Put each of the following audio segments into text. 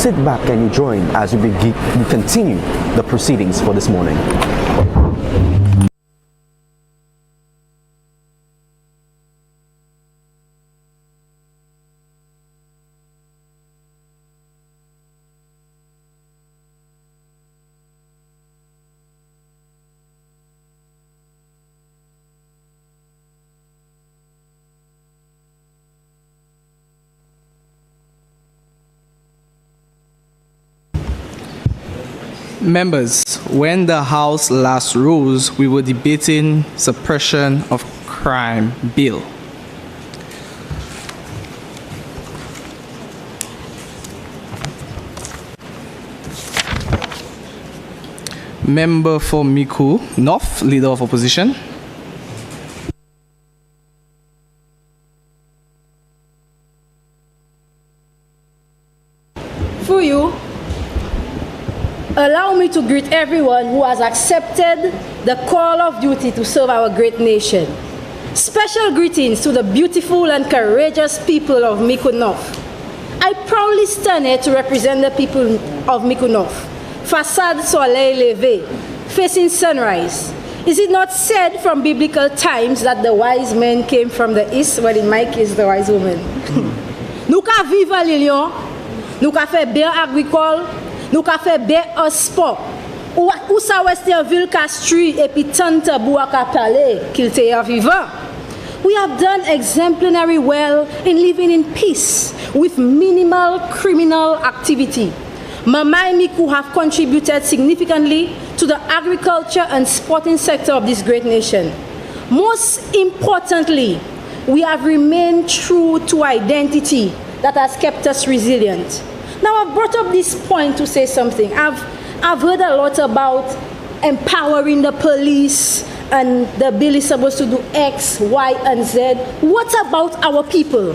sit back and you join as we continue the proceedings for this morning. Members, when the House last rose, we were debating suppression of crime bill. Member for Miku North, Leader of Opposition. For you, allow me to greet everyone who has accepted the call of duty to serve our great nation. Special greetings to the beautiful and courageous people of Miku North. I proudly stand here to represent the people of Miku North. Façade soleil levé, facing sunrise. Is it not said from biblical times that the wise men came from the east? Well, in my case, the wise woman. Nous ka vivre à Lyon, nous ka faire bien agricole, nous ka faire bien sport. Ou sa western ville Castries et puis tante boua ka parler qu'il te vivant. We have done exemplary well in living in peace with minimal criminal activity. Mamai Miku have contributed significantly to the agriculture and sporting sector of this great nation. Most importantly, we have remained true to identity that has kept us resilient. Now, I've brought up this point to say something. I've heard a lot about empowering the police and the bill is supposed to do X, Y, and Z. What about our people?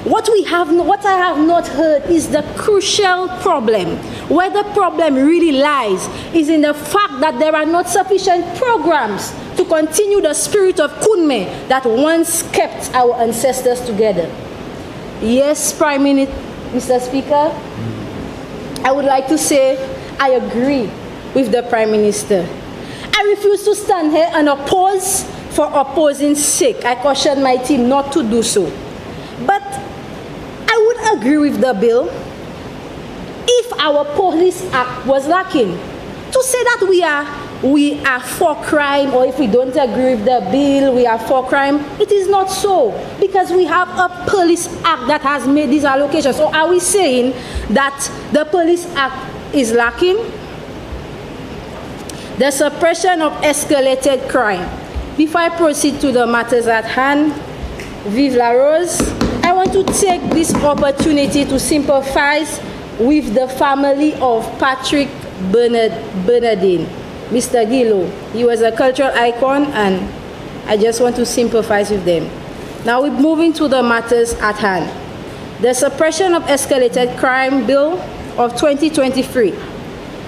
What I have not heard is the crucial problem. Where the problem really lies is in the fact that there are not sufficient programs to continue the spirit of Kunme that once kept our ancestors together. Yes, Prime Minister, Mr. Speaker, I would like to say I agree with the Prime Minister. I refuse to stand here and oppose for opposing's sake. I caution my team not to do so. But I would agree with the bill if our police act was lacking. To say that we are for crime, or if we don't agree with the bill, we are for crime, it is not so, because we have a police act that has made these allocations. So are we saying that the police act is lacking? The suppression of escalated crime. Before I proceed to the matters at hand, Vive la Rose, I want to take this opportunity to sympathize with the family of Patrick Bernardine, Mr. Gillo. He was a cultural icon, and I just want to sympathize with them. Now we're moving to the matters at hand. The suppression of escalated crime bill of 2023,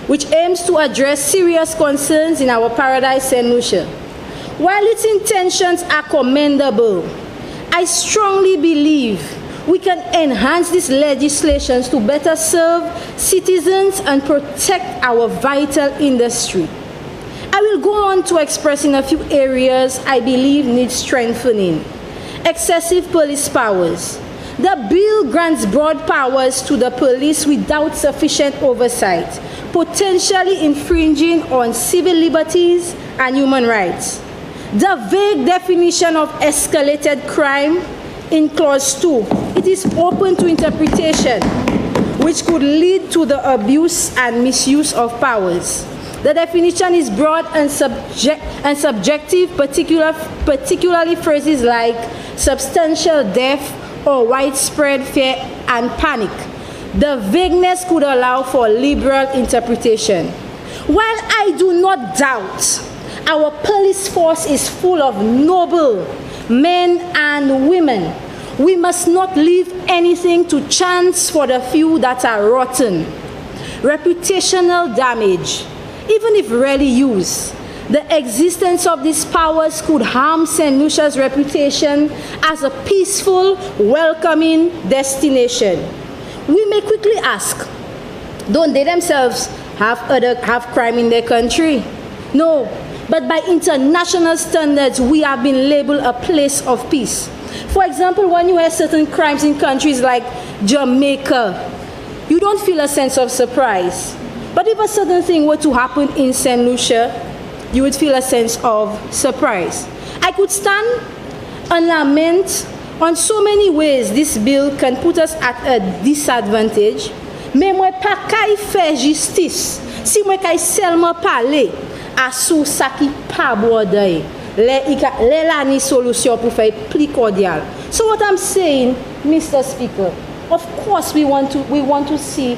which aims to address serious concerns in our paradise St. Lucia. While its intentions are commendable, I strongly believe we can enhance these legislations to better serve citizens and protect our vital industry. I will go on to express in a few areas I believe need strengthening. Excessive police powers. The bill grants broad powers to the police without sufficient oversight, potentially infringing on civil liberties and human rights. The vague definition of escalated crime in Clause 2, it is open to interpretation, which could lead to the abuse and misuse of powers. The definition is broad and subjective, particularly phrases like substantial death or widespread fear and panic. The vagueness could allow for liberal interpretation. While I do not doubt our police force is full of noble men and women, we must not leave anything to chance for the few that are rotten. Reputational damage, even if rarely used, the existence of these powers could harm St. Lucia's reputation as a peaceful, welcoming destination. We may quickly ask, Don't they themselves have crime in their country? No, but by international standards, we have been labeled a place of peace. For example, when you hear certain crimes in countries like Jamaica, you don't feel a sense of surprise. But if a certain thing were to happen in St. Lucia, you would feel a sense of surprise. I could stand and lament on so many ways this bill can put us at a disadvantage. Mais moi pas kay faire justice si moi kay seulement parler à sous ça qui pas border. Les la ni solution pour faire plus cordial. So what I'm saying, Mr. Speaker, of course we don't want to see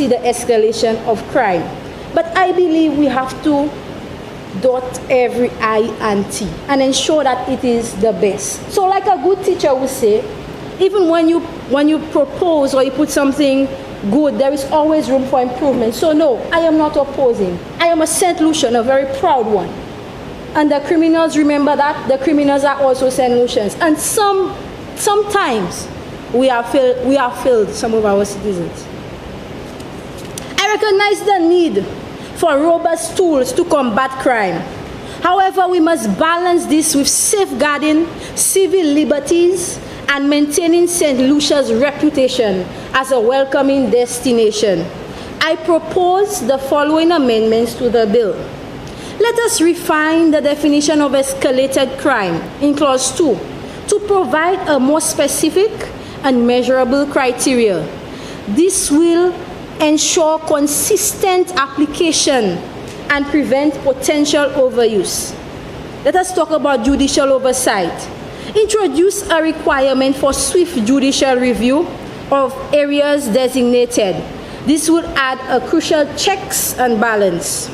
the escalation of crime. But I believe we have to dot every I and T and ensure that it is the best. So like a good teacher would say, even when you propose or you put something good, there is always room for improvement. So no, I am not opposing. I am a St. Lucian, a very proud one. And the criminals, remember that the criminals are also St. Lucians. And sometimes we have failed some of our citizens. I recognize the need for robust tools to combat crime. However, we must balance this with safeguarding civil liberties and maintaining St. Lucia's reputation as a welcoming destination. I propose the following amendments to the bill. Let us refine the definition of escalated crime in Clause 2 to provide a more specific and measurable criteria. This will ensure consistent application and prevent potential overuse. Let us talk about judicial oversight. Introduce a requirement for swift judicial review of areas designated. This would add a crucial checks and balance.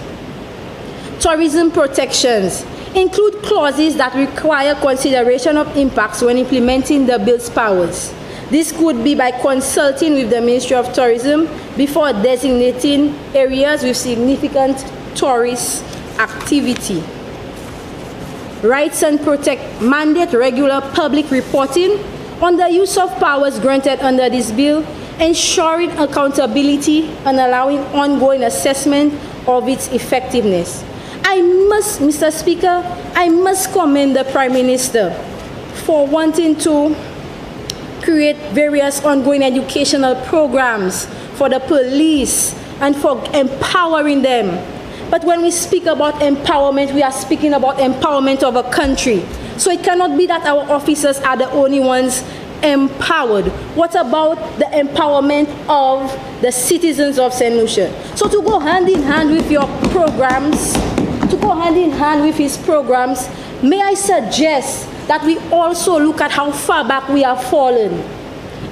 Tourism protections include clauses that require consideration of impacts when implementing the bill's powers. This could be by consulting with the Ministry of Tourism before designating areas with significant tourist activity. Rights and protect mandate regular public reporting on the use of powers granted under this bill, ensuring accountability and allowing ongoing assessment of its effectiveness. Mr. Speaker, I must commend the Prime Minister for wanting to create various ongoing educational programs for the police and for empowering them. But when we speak about empowerment, we are speaking about empowerment of a country. So it cannot be that our officers are the only ones empowered. What about the empowerment of the citizens of St. Lucia? So to go hand in hand with your programs, may I suggest that we also look at how far back we have fallen.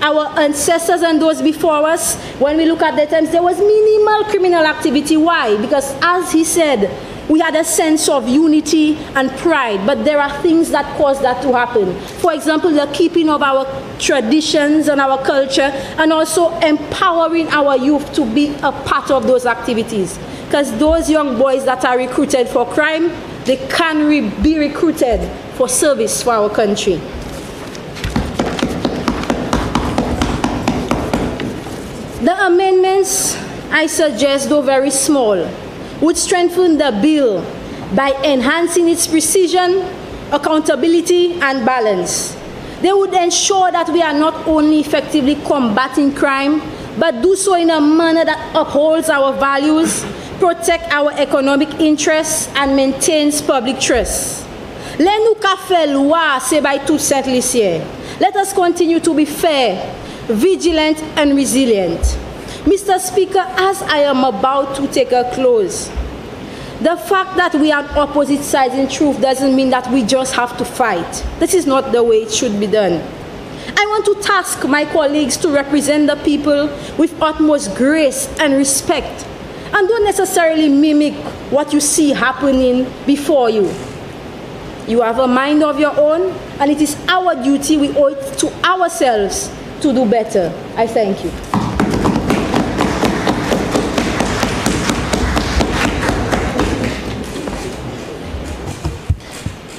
Our ancestors and those before us, when we look at the times, there was minimal criminal activity. Why? Because as he said, we had a sense of unity and pride, but there are things that cause that to happen. For example, the keeping of our traditions and our culture, and also empowering our youth to be a part of those activities. Because those young boys that are recruited for crime, they can be recruited for service for our country. The amendments I suggest, though very small, would strengthen the bill by enhancing its precision, accountability, and balance. They would ensure that we are not only effectively combating crime, but do so in a manner that upholds our values, protect our economic interests, and maintains public trust. Let nous ka fè loi, c'est by tout Saint-Lucien. Let us continue to be fair, vigilant, and resilient. Mr. Speaker, as I am about to take a close, the fact that we are on opposite sides in truth doesn't mean that we just have to fight. This is not the way it should be done. I want to task my colleagues to represent the people with utmost grace and respect, and don't necessarily mimic what you see happening before you. You have a mind of your own, and it is our duty, we owe it to ourselves to do better. I thank you.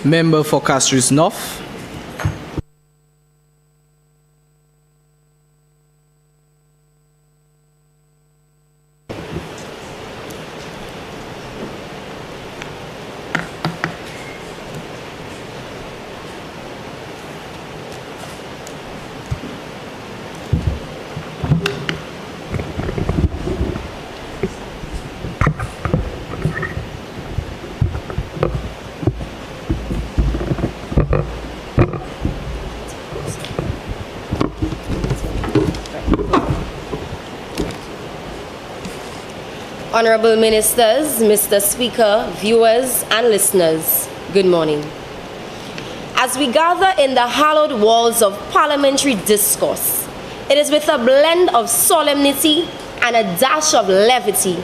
Member for Castries North. Honorable Ministers, Mr. Speaker, viewers and listeners, good morning. As we gather in the hallowed walls of parliamentary discourse, it is with a blend of solemnity and a dash of levity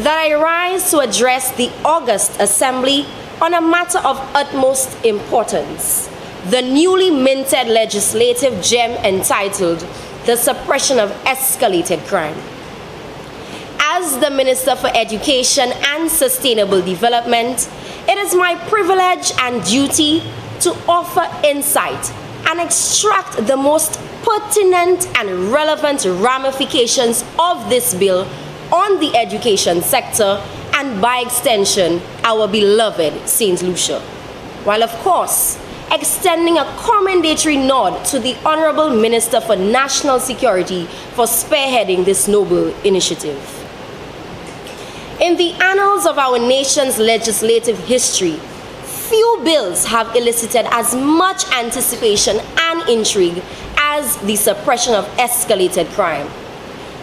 that I rise to address the august assembly on a matter of utmost importance, the newly minted legislative gem entitled the suppression of escalated crime. As the Minister for Education and Sustainable Development, it is my privilege and duty to offer insight and extract the most pertinent and relevant ramifications of this bill on the education sector and, by extension, our beloved St. Lucia, while of course extending a commendatory nod to the Honorable Minister for National Security for spearheading this noble initiative. In the annals of our nation's legislative history, few bills have elicited as much anticipation and intrigue as the suppression of escalated crime,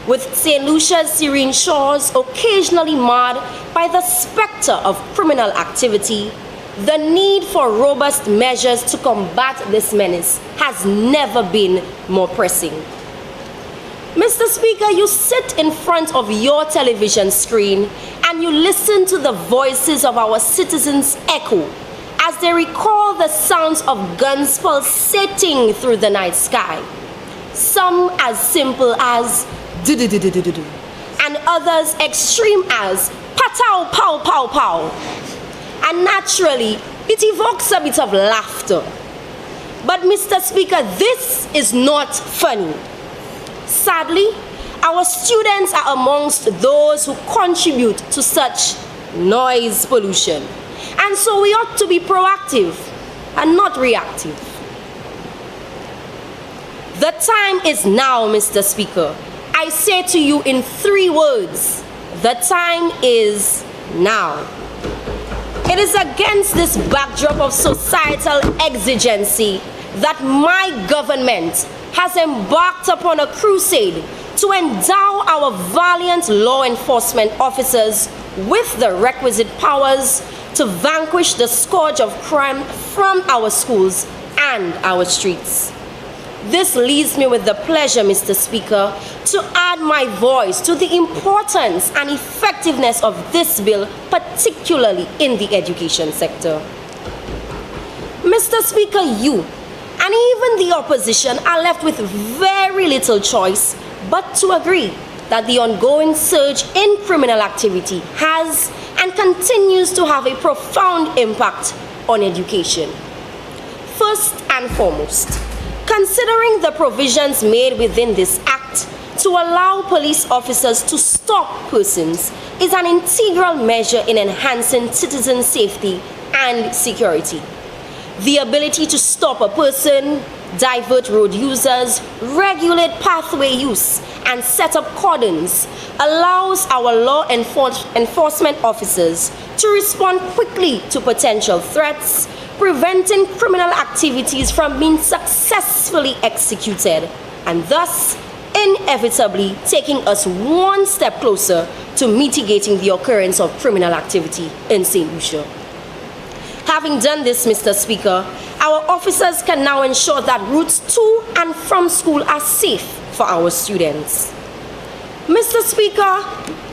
with St. Lucia's serene shores occasionally marred by the specter of criminal activity. The need for robust measures to combat this menace has never been more pressing. Mr. Speaker, you sit in front of your television screen and you listen to the voices of our citizens echo as they recall the sounds of guns pulsating through the night sky. Some as simple as do-do-do-do-do-do, and others extreme as patow, pow, pow, pow. And naturally, it evokes a bit of laughter. But Mr. Speaker, this is not funny. Sadly, our students are amongst those who contribute to such noise pollution. And so we ought to be proactive and not reactive. The time is now, Mr. Speaker. I say to you in 3 words, the time is now. It is against this backdrop of societal exigency that my government has embarked upon a crusade to endow our valiant law enforcement officers with the requisite powers to vanquish the scourge of crime from our schools and our streets. This leaves me with the pleasure, Mr. Speaker, to add my voice to the importance and effectiveness of this bill, particularly in the education sector. Mr. Speaker, you and even the opposition are left with very little choice but to agree that the ongoing surge in criminal activity has and continues to have a profound impact on education. First and foremost, considering the provisions made within this act to allow police officers to stop persons is an integral measure in enhancing citizen safety and security. The ability to stop a person, divert road users, regulate pathway use, and set up cordons allows our law enforcement officers to respond quickly to potential threats, preventing criminal activities from being successfully executed, and thus inevitably taking us one step closer to mitigating the occurrence of criminal activity in St. Lucia. Having done this, Mr. Speaker, our officers can now ensure that routes to and from school are safe for our students. Mr. Speaker,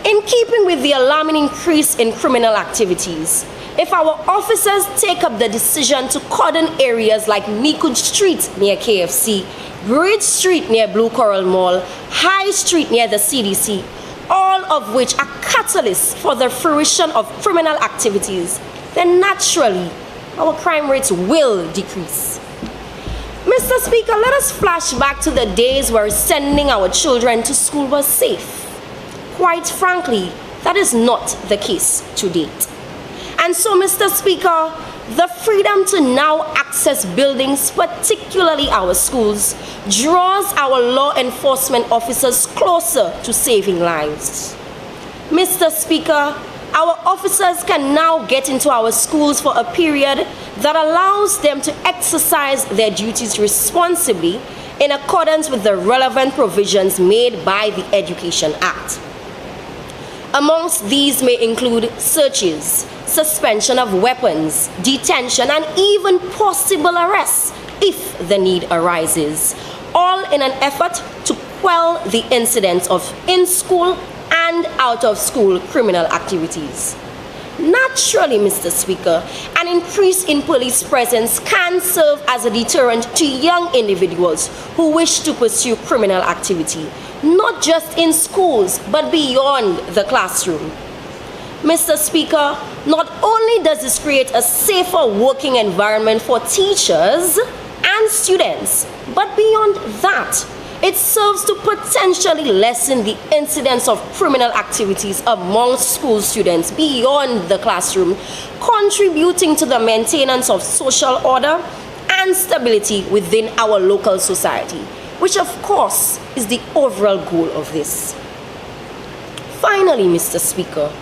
in keeping with the alarming increase in criminal activities, if our officers take up the decision to cordon areas like Mikud Street near KFC, Bridge Street near Blue Coral Mall, High Street near the CDC, all of which are catalysts for the fruition of criminal activities, then naturally our crime rates will decrease. Mr. Speaker, let us flash back to the days where sending our children to school was safe. Quite frankly, that is not the case to date. And so, Mr. Speaker, the freedom to now access buildings, particularly our schools, draws our law enforcement officers closer to saving lives. Mr. Speaker, our officers can now get into our schools for a period that allows them to exercise their duties responsibly in accordance with the relevant provisions made by the Education Act. Amongst these may include searches, suspension of weapons, detention, and even possible arrests if the need arises, all in an effort to quell the incidents of in-school and out-of-school criminal activities. Naturally, Mr. Speaker, an increase in police presence can serve as a deterrent to young individuals who wish to pursue criminal activity, not just in schools, but beyond the classroom. Mr. Speaker, not only does this create a safer working environment for teachers and students, but beyond that, it serves to potentially lessen the incidence of criminal activities amongst school students beyond the classroom, contributing to the maintenance of social order and stability within our local society, which of course is the overall goal of this. Finally, Mr. Speaker,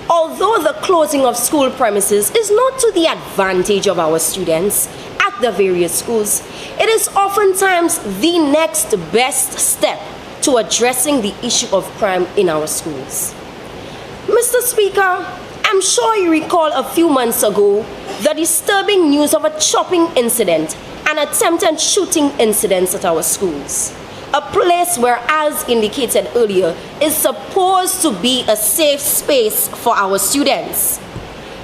although the closing of school premises is not to the advantage of our students at the various schools, it is oftentimes the next best step to addressing the issue of crime in our schools. Mr. Speaker, I'm sure you recall a few months ago the disturbing news of a chopping incident and attempted shooting incidents at our schools, a place where, as indicated earlier, is supposed to be a safe space for our students.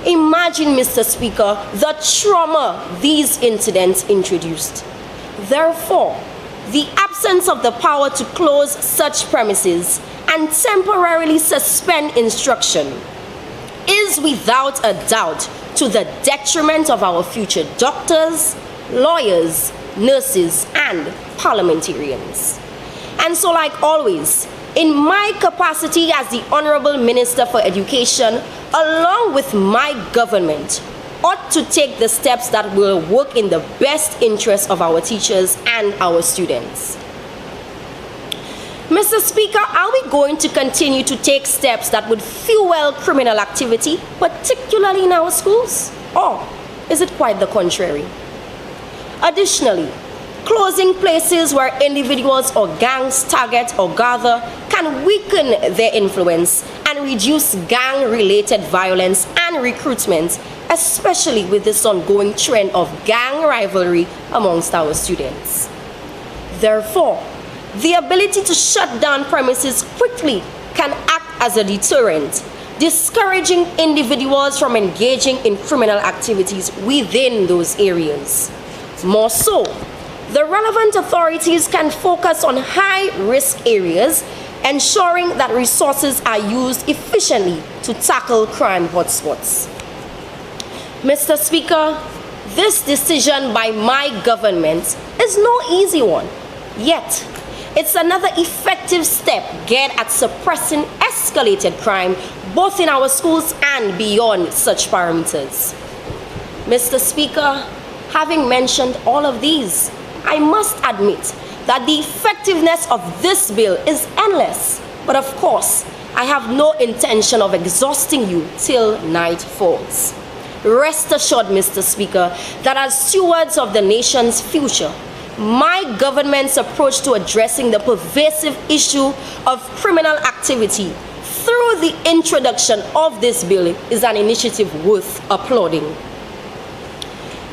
Imagine, Mr. Speaker, the trauma these incidents introduced. Therefore, the absence of the power to close such premises and temporarily suspend instruction is without a doubt to the detriment of our future doctors, lawyers, nurses, and parliamentarians. And so, like always, in my capacity as the Honorable Minister for Education, along with my government, ought to take the steps that will work in the best interest of our teachers and our students. Mr. Speaker, are we going to continue to take steps that would fuel criminal activity, particularly in our schools? Or is it quite the contrary? Additionally, closing places where individuals or gangs target or gather can weaken their influence and reduce gang-related violence and recruitment, especially with this ongoing trend of gang rivalry amongst our students. Therefore, the ability to shut down premises quickly can act as a deterrent, discouraging individuals from engaging in criminal activities within those areas. More so, the relevant authorities can focus on high-risk areas, ensuring that resources are used efficiently to tackle crime hotspots. Mr. Speaker, this decision by my government is no easy one, yet it's another effective step geared at suppressing escalated crime both in our schools and beyond such parameters. Mr. Speaker, having mentioned all of these, I must admit that the effectiveness of this bill is endless, but of course, I have no intention of exhausting you till night falls. Rest assured, Mr. Speaker, that as stewards of the nation's future, my government's approach to addressing the pervasive issue of criminal activity through the introduction of this bill is an initiative worth applauding.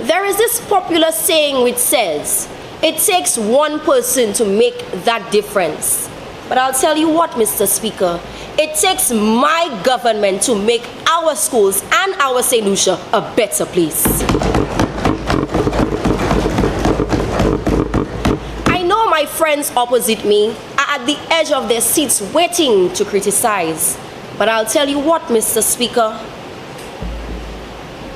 There is this popular saying which says, it takes one person to make that difference. But I'll tell you what, Mr. Speaker, it takes my government to make our schools and our St. Lucia a better place. I know my friends opposite me are at the edge of their seats waiting to criticize. But I'll tell you what, Mr. Speaker,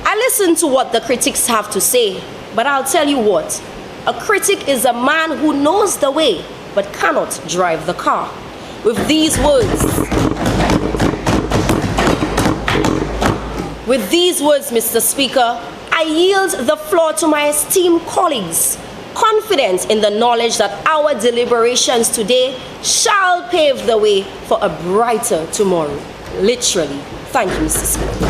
I listen to what the critics have to say, but I'll tell you what, a critic is a man who knows the way but cannot drive the car. With these words, Mr. Speaker, I yield the floor to my esteemed colleagues, confident in the knowledge that our deliberations today shall pave the way for a brighter tomorrow. Literally. Thank you, Mr. Speaker.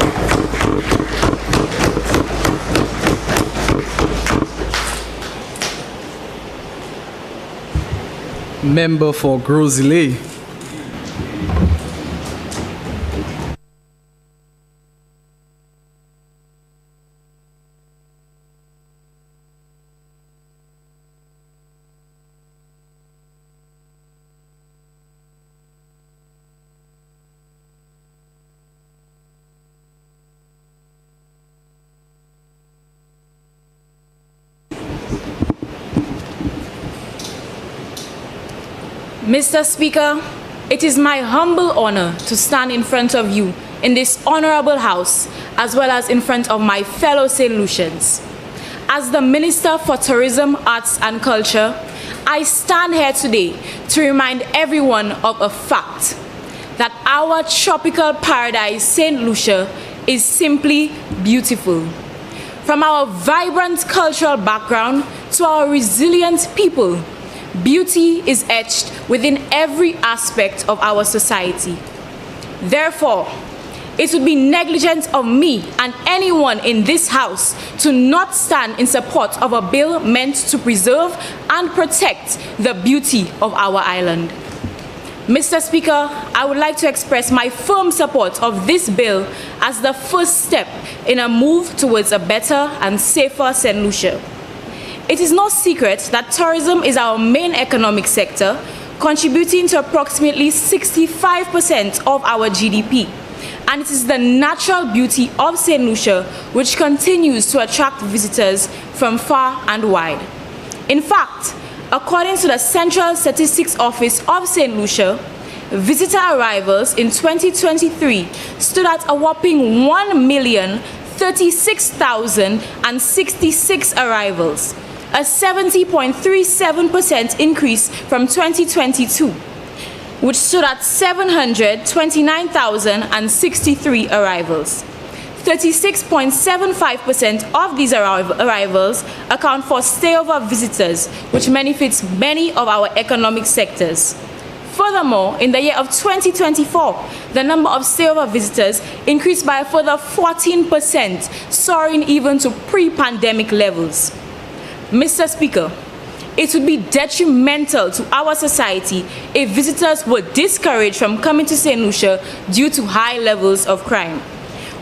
Member for Grosile. Mr. Speaker, it is my humble honor to stand in front of you in this honorable house, as well as in front of my fellow St. Lucians. As the Minister for Tourism, Arts and Culture, I stand here today to remind everyone of a fact, that our tropical paradise, St. Lucia, is simply beautiful. From our vibrant cultural background to our resilient people, beauty is etched within every aspect of our society. Therefore, it would be negligent of me and anyone in this house to not stand in support of a bill meant to preserve and protect the beauty of our island. Mr. Speaker, I would like to express my firm support of this bill as the first step in a move towards a better and safer St. Lucia. It is no secret that tourism is our main economic sector, contributing to approximately 65% of our GDP. And it is the natural beauty of St. Lucia which continues to attract visitors from far and wide. In fact, according to the Central Statistics Office of St. Lucia, visitor arrivals in 2023 stood at a whopping 1,036,066 arrivals, a 70.37% increase from 2022. Which stood at 729,063 arrivals. 36.75% of these arrivals account for stayover visitors, which benefits many of our economic sectors. Furthermore, in the year of 2024, the number of stayover visitors increased by a further 14%, soaring even to pre-pandemic levels. Mr. Speaker, it would be detrimental to our society if visitors were discouraged from coming to St. Lucia due to high levels of crime.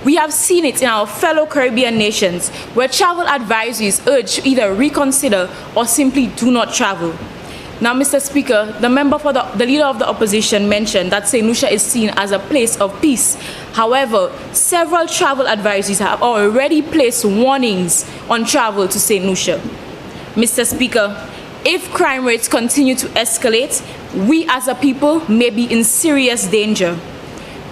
We have seen it in our fellow Caribbean nations, where travel advisories urge to either reconsider or simply do not travel. Now, Mr. Speaker, the leader of the opposition mentioned that St. Lucia is seen as a place of peace. However, several travel advisories have already placed warnings on travel to St. Lucia. Mr. Speaker, if crime rates continue to escalate, we as a people may be in serious danger.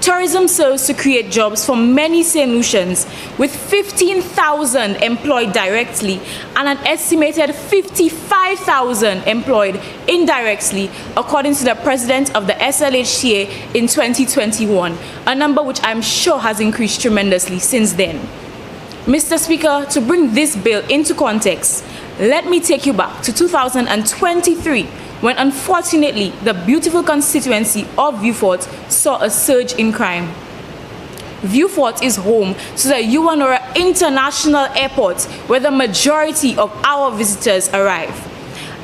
Tourism serves to create jobs for many St. Lucians, with 15,000 employed directly and an estimated 55,000 employed indirectly, according to the president of the SLHCA in 2021, a number which I'm sure has increased tremendously since then. Mr. Speaker, to bring this bill into context, let me take you back to 2023, when unfortunately the beautiful constituency of Vieux Fort saw a surge in crime. Vieux Fort is home to the Uwanora International Airport, where the majority of our visitors arrive.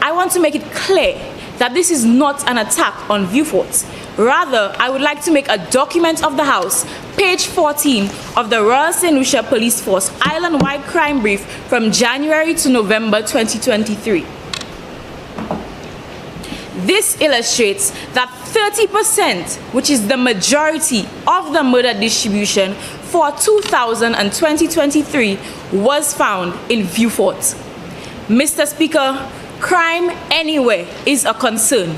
I want to make it clear that this is not an attack on Vieux Fort. Rather, I would like to make a document of the House, page 14 of the Royal St. Lucia Police Force Island-wide Crime Brief from January to November 2023. This illustrates that 30%, which is the majority of the murder distribution for 2000 and 2023, was found in Vieux Fort. Mr. Speaker, crime anywhere is a concern,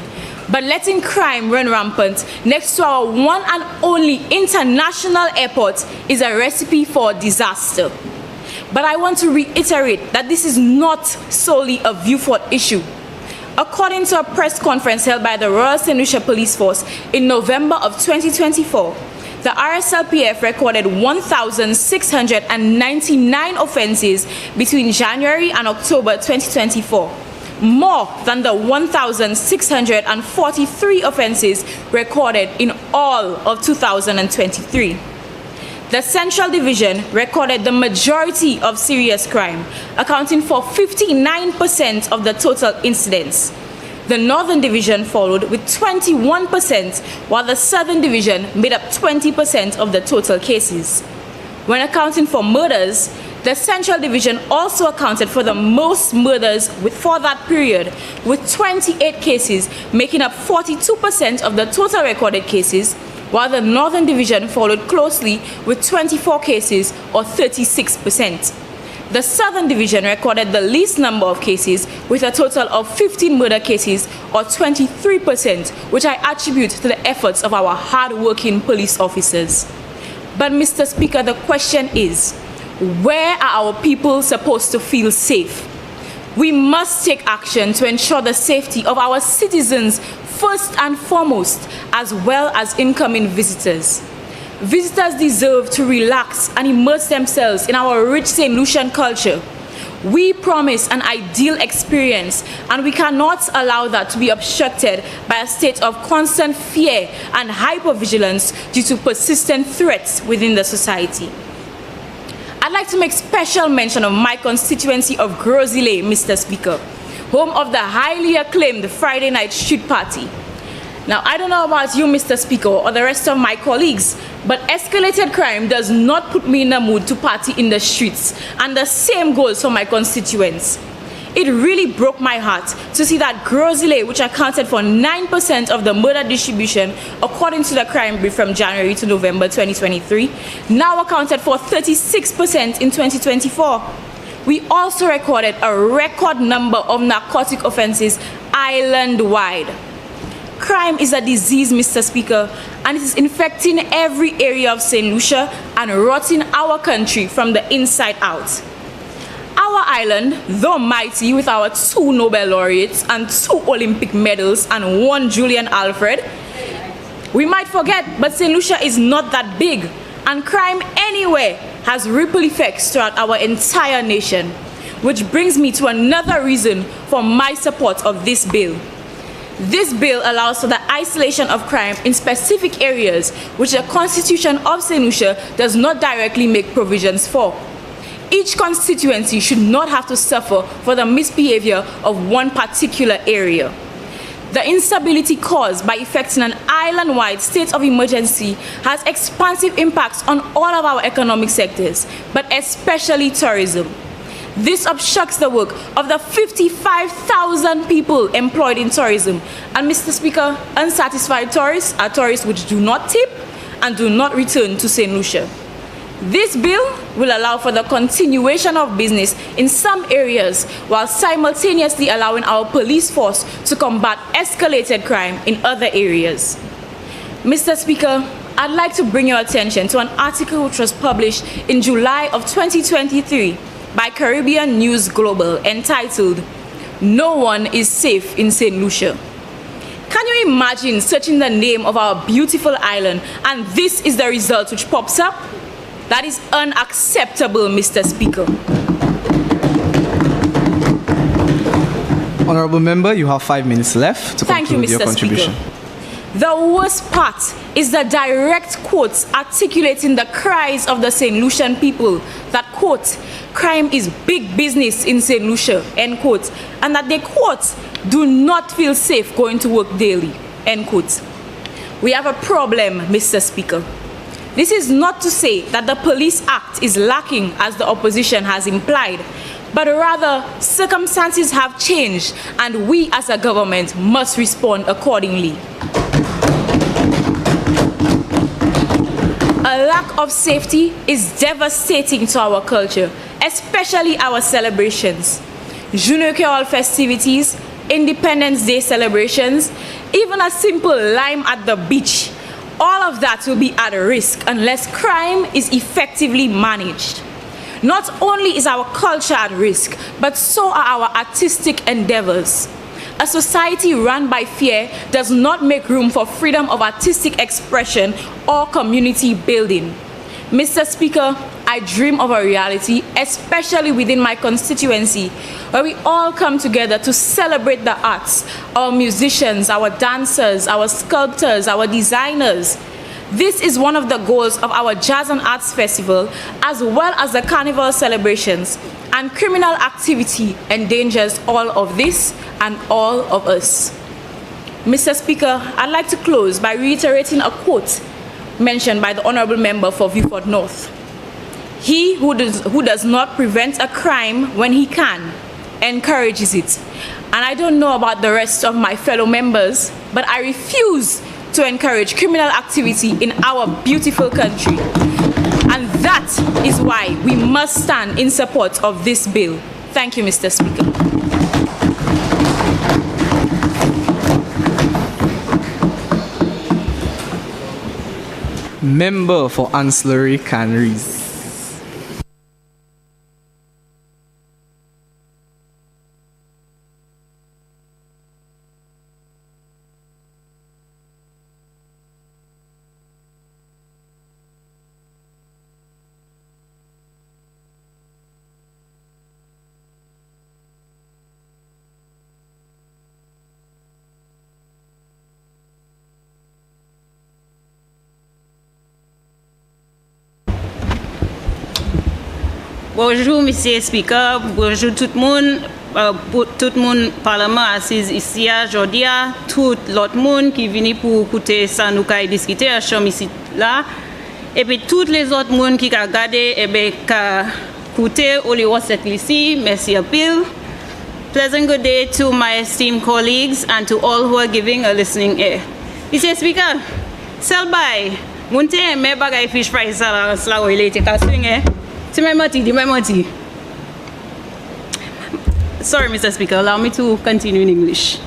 but letting crime run rampant next to our one and only international airport is a recipe for disaster. But I want to reiterate that this is not solely a Vieux Fort issue. According to a press conference held by the Royal St. Lucia Police Force in November of 2024, the RSLPF recorded 1,699 offenses between January and October 2024, more than the 1,643 offenses recorded in all of 2023. The Central Division recorded the majority of serious crime, accounting for 59% of the total incidents. The Northern Division followed with 21%, while the Southern Division made up 20% of the total cases. When accounting for murders, the Central Division also accounted for the most murders for that period, with 28 cases making up 42% of the total recorded cases, while the Northern Division followed closely with 24 cases, or 36%. the Southern Division recorded the least number of cases with a total of 15 murder cases, or 23%, which I attribute to the efforts of our hard-working police officers. But Mr. Speaker, the question is, where are our people supposed to feel safe? We must take action to ensure the safety of our citizens first and foremost, as well as incoming visitors. Visitors deserve to relax and immerse themselves in our rich St. Lucian culture. We promise an ideal experience, and we cannot allow that to be obstructed by a state of constant fear and hypervigilance due to persistent threats within the society. I'd like to make special mention of my constituency of Grosile, Mr. Speaker, home of the highly acclaimed Friday night street party. Now, I don't know about you, Mr. Speaker, or the rest of my colleagues, but escalated crime does not put me in the mood to party in the streets, and the same goes for my constituents. It really broke my heart to see that Grosile, which accounted for 9% of the murder distribution according to the crime brief from January to November 2023, now accounted for 36% in 2024. We also recorded a record number of narcotic offenses island-wide. Crime is a disease, Mr. Speaker, and it is infecting every area of St. Lucia and rotting our country from the inside out. Our island, though mighty with our 2 Nobel laureates and 2 Olympic medals and 1 Julian Alfred, we might forget, but St. Lucia is not that big, and crime anywhere has ripple effects throughout our entire nation, which brings me to another reason for my support of this bill. This bill allows for the isolation of crime in specific areas which the Constitution of St. Lucia does not directly make provisions for. Each constituency should not have to suffer for the misbehavior of one particular area. The instability caused by effecting an island-wide state of emergency has expansive impacts on all of our economic sectors, but especially tourism. This obstructs the work of the 55,000 people employed in tourism. And Mr. Speaker, unsatisfied tourists are tourists which do not tip and do not return to St. Lucia. This bill will allow for the continuation of business in some areas while simultaneously allowing our police force to combat escalated crime in other areas. Mr. Speaker, I'd like to bring your attention to an article which was published in July of 2023 by Caribbean News Global entitled, "No One is Safe in St. Lucia." Can you imagine searching the name of our beautiful island and this is the result which pops up? That is unacceptable, Mr. Speaker. Honorable Member, you have 5 minutes left to conclude your contribution. Speaker. The worst part is the direct quotes articulating the cries of the St. Lucian people that, quote, "crime is big business in St. Lucia," end quote, and that they, quote, "do not feel safe going to work daily," end quote. We have a problem, Mr. Speaker. This is not to say that the Police Act is lacking, as the opposition has implied, but rather circumstances have changed and we as a government must respond accordingly. A lack of safety is devastating to our culture, especially our celebrations. Journée Créole festivities, Independence Day celebrations, even a simple lime at the beach, all of that will be at risk unless crime is effectively managed. Not only is our culture at risk, but so are our artistic endeavors. A society run by fear does not make room for freedom of artistic expression or community building. Mr. Speaker, I dream of a reality, especially within my constituency, where we all come together to celebrate the arts, our musicians, our dancers, our sculptors, our designers. This is one of the goals of our Jazz and Arts Festival, as well as the Carnival celebrations, and criminal activity endangers all of this and all of us. Mr. Speaker, I'd like to close by reiterating a quote mentioned by the Honorable Member for Vieux-Fort North. "He who does not prevent a crime when he can, encourages it." And I don't know about the rest of my fellow members, but I refuse to encourage criminal activity in our beautiful country. And that is why we must stand in support of this bill. Thank you, Mr. Speaker. Member for Ancillary Canneries. Bonjour, Monsieur Speaker. Bonjour tout le monde. Tout le monde parlement assis ici aujourd'hui. Tout l'autre monde qui vient pour écouter ça nous qui discuter à chambre ici là. Et puis tous les autres monde qui a regardé et bien qui écouté au lieu cette ici. Merci à pile. Pleasant good day to my esteemed colleagues and to all who are giving a listening ear. Monsieur Speaker, sell by. Monte me bagay fish fry sa la o ile te ka swing Sorry, Mr. Speaker, allow me to continue in English.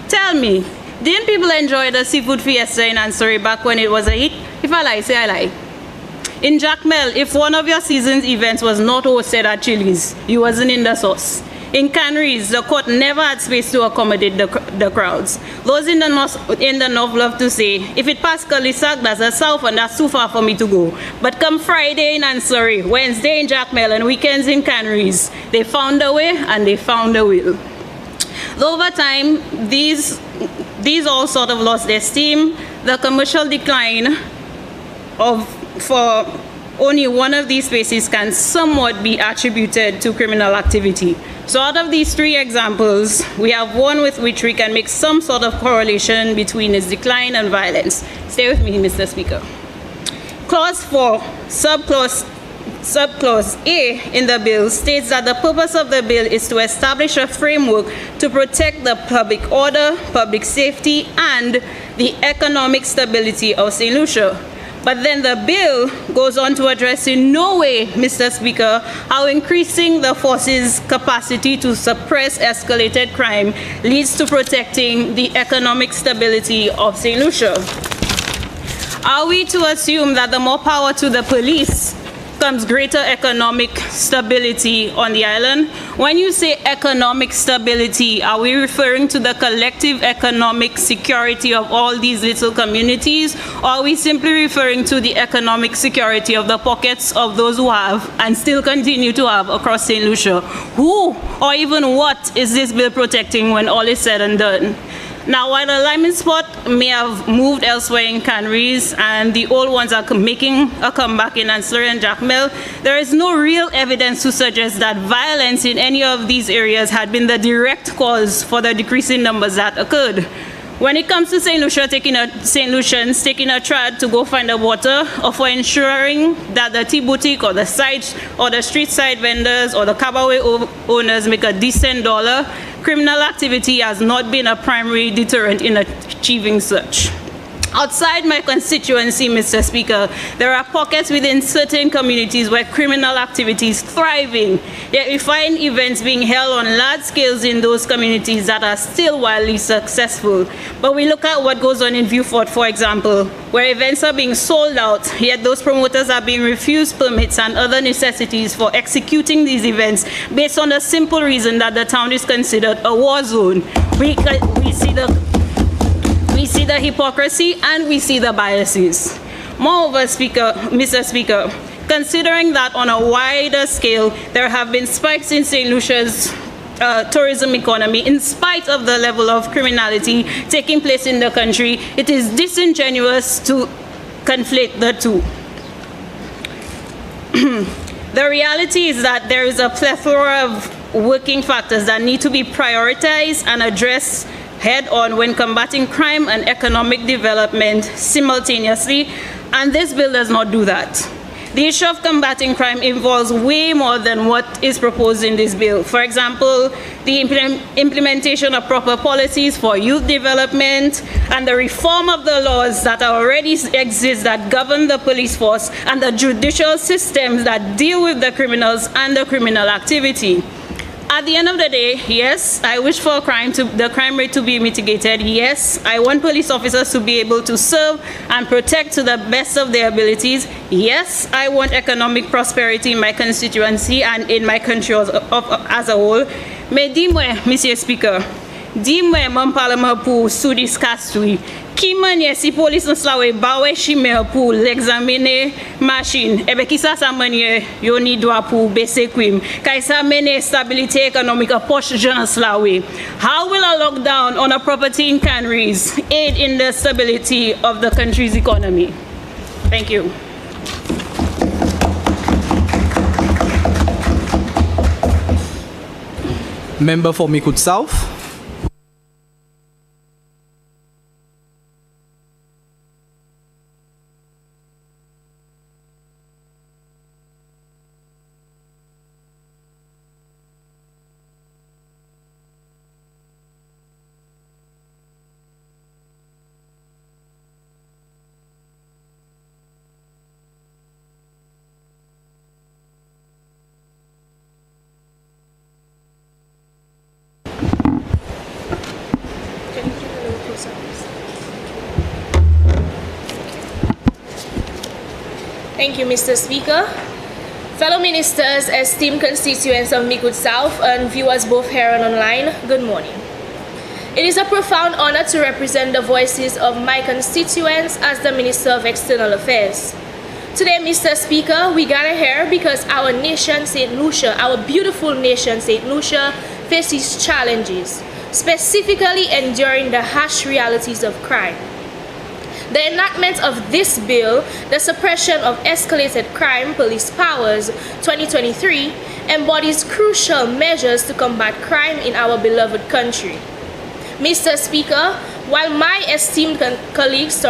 Tell me, didn't people enjoy the seafood fiesta in Ansari back when it was a hit? If I lie, say I lie. In Jackmel, if one of your season's events was not hosted at Chili's, you wasn't in the sauce. In Canneries, the court never had space to accommodate the crowds. Those in the north love to say, if it passed Kalisak, that's the south and that's too far for me to go. But come Friday in Ansari, Wednesday in Jackmel, and weekends in Canneries, they found a way and they found a will. Though over time, these all sort of lost their steam. The commercial decline for only one of these spaces can somewhat be attributed to criminal activity. So out of these three examples, we have one with which we can make some sort of correlation between its decline and violence. Stay with me, Mr. Speaker. Clause 4, subclause A in the bill states that the purpose of the bill is to establish a framework to protect the public order, public safety, and the economic stability of St. Lucia. But then the bill goes on to address in no way, Mr. Speaker, how increasing the force's capacity to suppress escalated crime leads to protecting the economic stability of St. Lucia. Are we to assume that the more power to the police comes greater economic stability on the island? When you say economic stability, are we referring to the collective economic security of all these little communities, or are we simply referring to the economic security of the pockets of those who have and still continue to have across St. Lucia? Who or even what is this bill protecting when all is said and done? Now, while the Lyman spot may have moved elsewhere in Canneries and the old ones are making a comeback in Ancillary and Jackmel, there is no real evidence to suggest that violence in any of these areas had been the direct cause for the decreasing numbers that occurred. When it comes to St. Lucians taking a trad to go find the water, or for ensuring that the tea boutique or the street side vendors or the cabaret owners make a decent dollar, criminal activity has not been a primary deterrent in achieving such. Outside my constituency, Mr. Speaker, there are pockets within certain communities where criminal activity is thriving, yet we find events being held on large scales in those communities that are still wildly successful. But we look at what goes on in Viewfort, for example, where events are being sold out, yet those promoters are being refused permits and other necessities for executing these events based on the simple reason that the town is considered a war zone. We see the hypocrisy and we see the biases. Moreover, Mr. Speaker, considering that on a wider scale, there have been spikes in St. Lucia's tourism economy, in spite of the level of criminality taking place in the country, it is disingenuous to conflate the two. The reality is that there is a plethora of working factors that need to be prioritized and addressed head-on when combating crime and economic development simultaneously, and this bill does not do that. The issue of combating crime involves way more than what is proposed in this bill. For example, the implementation of proper policies for youth development, and the reform of the laws that already exist that govern the police force and the judicial systems that deal with the criminals and the criminal activity. At the end of the day, yes, I wish for the crime rate to be mitigated. Yes, I want police officers to be able to serve and protect to the best of their abilities. Yes, I want economic prosperity in my constituency and in my country as a whole. Mais dis-moi, Monsieur Speaker, dis-moi, mon parlement pour sous discussion. Qui manière si police nous slawe bawe chimère pour l'examiner machine et bien qui ça manière yo ni droit pour baisser crime car ça mène stabilité économique à poche jeune slawe. How will a lockdown on a property in canneries aid in the stability of the country's economy? Thank you. Member for Micoud South. Thank you, Mr. Speaker. Fellow ministers, esteemed constituents of Micoud South, and viewers both here and online, good morning. It is a profound honor to represent the voices of my constituents as the Minister of External Affairs. Today, Mr. Speaker, we gather here because our nation, St. Lucia, our beautiful nation, St. Lucia, faces challenges, specifically enduring the harsh realities of crime. The enactment of this bill, the Suppression of Escalated Crime Police Powers 2023, embodies crucial measures to combat crime in our beloved country. Mr. Speaker, while my esteemed colleagues,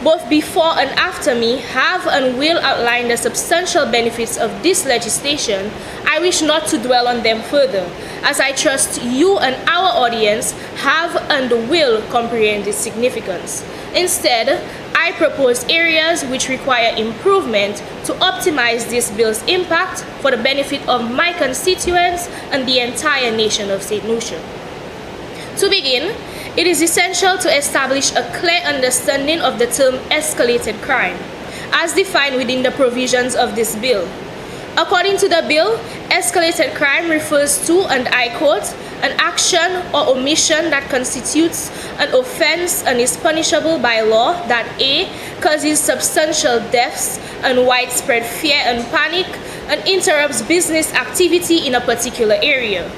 both before and after me, have and will outline the substantial benefits of this legislation, I wish not to dwell on them further, as I trust you and our audience have and will comprehend its significance. Instead, I propose areas which require improvement to optimize this bill's impact for the benefit of my constituents and the entire nation of St. Lucia. To begin, it is essential to establish a clear understanding of the term escalated crime, as defined within the provisions of this bill. According to the bill, escalated crime refers to, and I quote, an action or omission that constitutes an offense and is punishable by law that A, causes substantial deaths and widespread fear and panic and interrupts business activity in a particular area.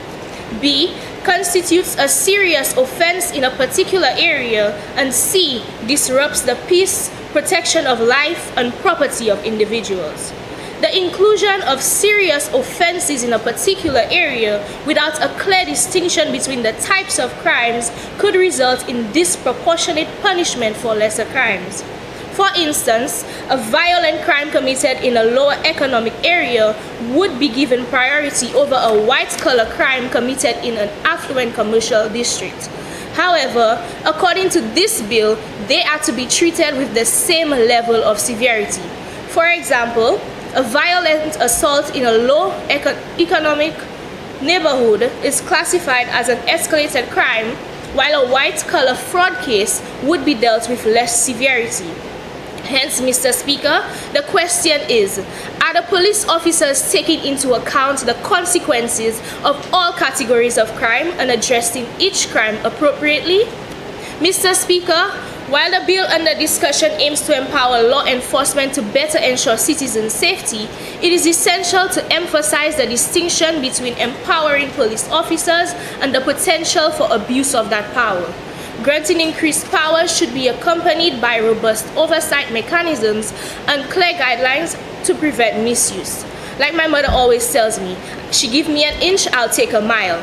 B, constitutes a serious offense in a particular area, and C, disrupts the peace, protection of life and property of individuals. The inclusion of serious offenses in a particular area without a clear distinction between the types of crimes could result in disproportionate punishment for lesser crimes. For instance, a violent crime committed in a lower economic area would be given priority over a white-collar crime committed in an affluent commercial district. However, according to this bill, they are to be treated with the same level of severity. For example, a violent assault in a low economic neighborhood is classified as an escalated crime, while a white-collar fraud case would be dealt with less severity. Hence, Mr. Speaker, the question is, are the police officers taking into account the consequences of all categories of crime and addressing each crime appropriately? Mr. Speaker, while the bill under discussion aims to empower law enforcement to better ensure citizen safety, it is essential to emphasize the distinction between empowering police officers and the potential for abuse of that power. Granting increased powers should be accompanied by robust oversight mechanisms and clear guidelines to prevent misuse. Like my mother always tells me, she give me an inch, I'll take a mile.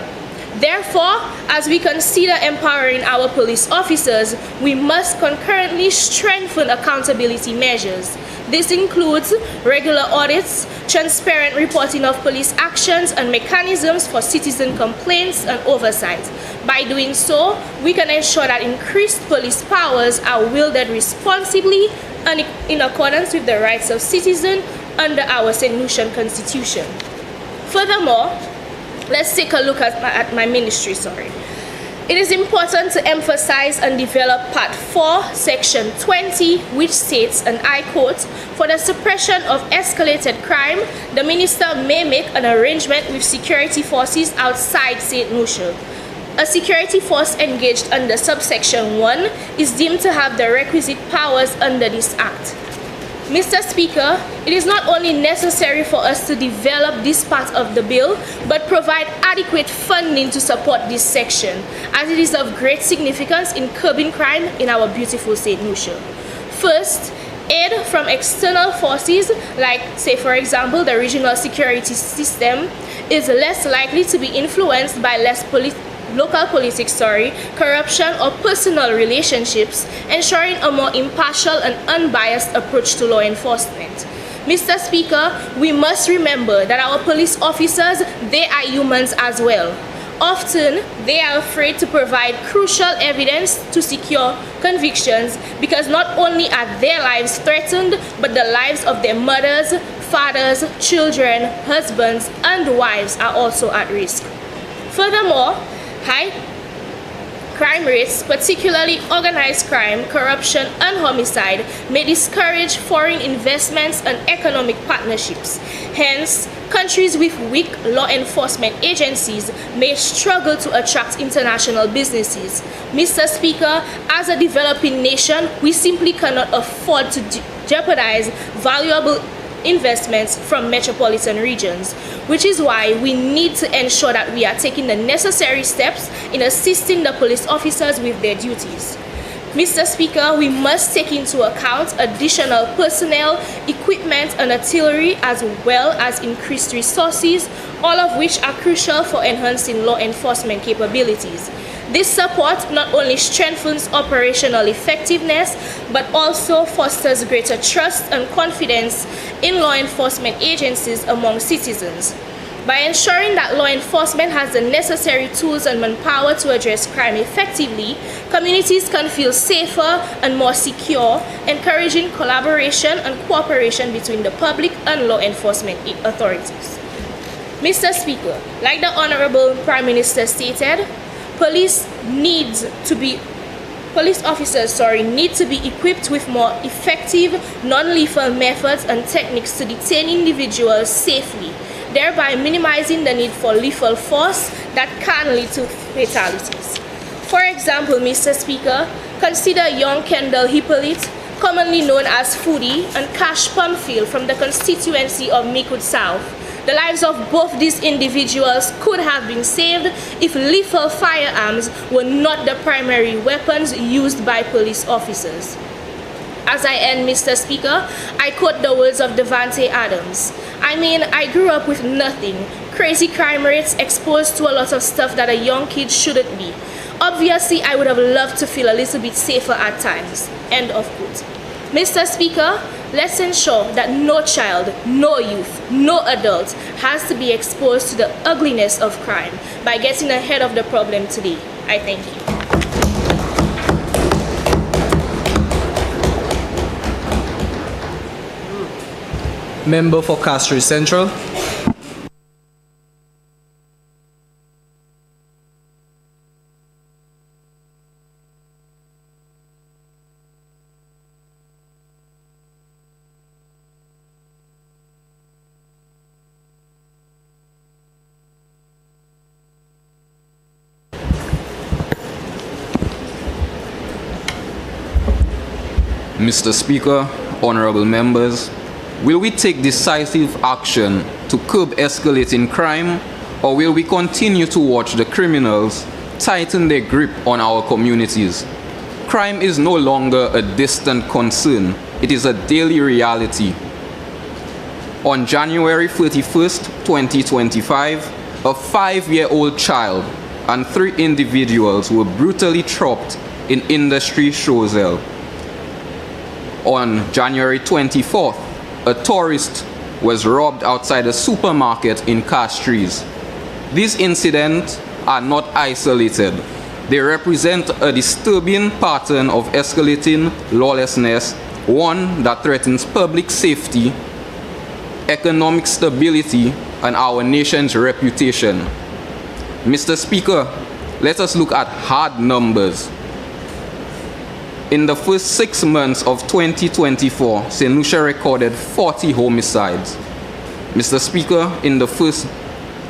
Therefore, as we consider empowering our police officers, we must concurrently strengthen accountability measures. This includes regular audits, transparent reporting of police actions, and mechanisms for citizen complaints and oversight. By doing so, we can ensure that increased police powers are wielded responsibly and in accordance with the rights of citizens under our St. Lucian Constitution. Furthermore, let's take a look at my ministry. It is important to emphasize and develop Part 4, Section 20, which states, and I quote, "For the suppression of escalated crime, the minister may make an arrangement with security forces outside St. Lucia. A security force engaged under subsection 1 is deemed to have the requisite powers under this Act." Mr. Speaker, it is not only necessary for us to develop this part of the bill, but provide adequate funding to support this section, as it is of great significance in curbing crime in our beautiful St. Lucia. First, aid from external forces, like, say for example, the regional security system, is less likely to be influenced by local politics, corruption, or personal relationships, ensuring a more impartial and unbiased approach to law enforcement. Mr. Speaker, we must remember that our police officers, they are humans as well. Often, they are afraid to provide crucial evidence to secure convictions because not only are their lives threatened, but the lives of their mothers, fathers, children, husbands, and wives are also at risk. Furthermore, high crime rates, particularly organized crime, corruption, and homicide, may discourage foreign investments and economic partnerships. Hence, countries with weak law enforcement agencies may struggle to attract international businesses. Mr. Speaker, as a developing nation, we simply cannot afford to jeopardize valuable investments from metropolitan regions, which is why we need to ensure that we are taking the necessary steps in assisting the police officers with their duties. Mr. Speaker, we must take into account additional personnel, equipment, and artillery, as well as increased resources, all of which are crucial for enhancing law enforcement capabilities. This support not only strengthens operational effectiveness, but also fosters greater trust and confidence in law enforcement agencies among citizens. By ensuring that law enforcement has the necessary tools and manpower to address crime effectively, communities can feel safer and more secure, encouraging collaboration and cooperation between the public and law enforcement authorities. Mr. Speaker, like the Honorable Prime Minister stated, police officers need to be equipped with more effective, non-lethal methods and techniques to detain individuals safely, thereby minimizing the need for lethal force that can lead to fatalities. For example, Mr. Speaker, consider young Kendall Hippolyte, commonly known as Foodie, and Cash Pumfield from the constituency of Micoud South. The lives of both these individuals could have been saved if lethal firearms were not the primary weapons used by police officers. As I end, Mr. Speaker, I quote the words of Devante Adams. I mean, I grew up with nothing. Crazy crime rates, exposed to a lot of stuff that a young kid shouldn't be. Obviously, I would have loved to feel a little bit safer at times. End of quote. Mr. Speaker, let's ensure that no child, no youth, no adult has to be exposed to the ugliness of crime by getting ahead of the problem today. I thank you. Member for Castro Central. Mr. Speaker, honorable members, will we take decisive action to curb escalating crime, or will we continue to watch the criminals tighten their grip on our communities? Crime is no longer a distant concern, it is a daily reality. On January 31st, 2025, a 5-year-old child and 3 individuals were brutally trapped in Industry Choiseul. On January 24th, a tourist was robbed outside a supermarket in Castries. These incidents are not isolated. They represent a disturbing pattern of escalating lawlessness, one that threatens public safety, economic stability, and our nation's reputation. Mr. Speaker, let us look at hard numbers. In the first 6 months of 2024, St. Lucia recorded 40 homicides. Mr. Speaker, in the first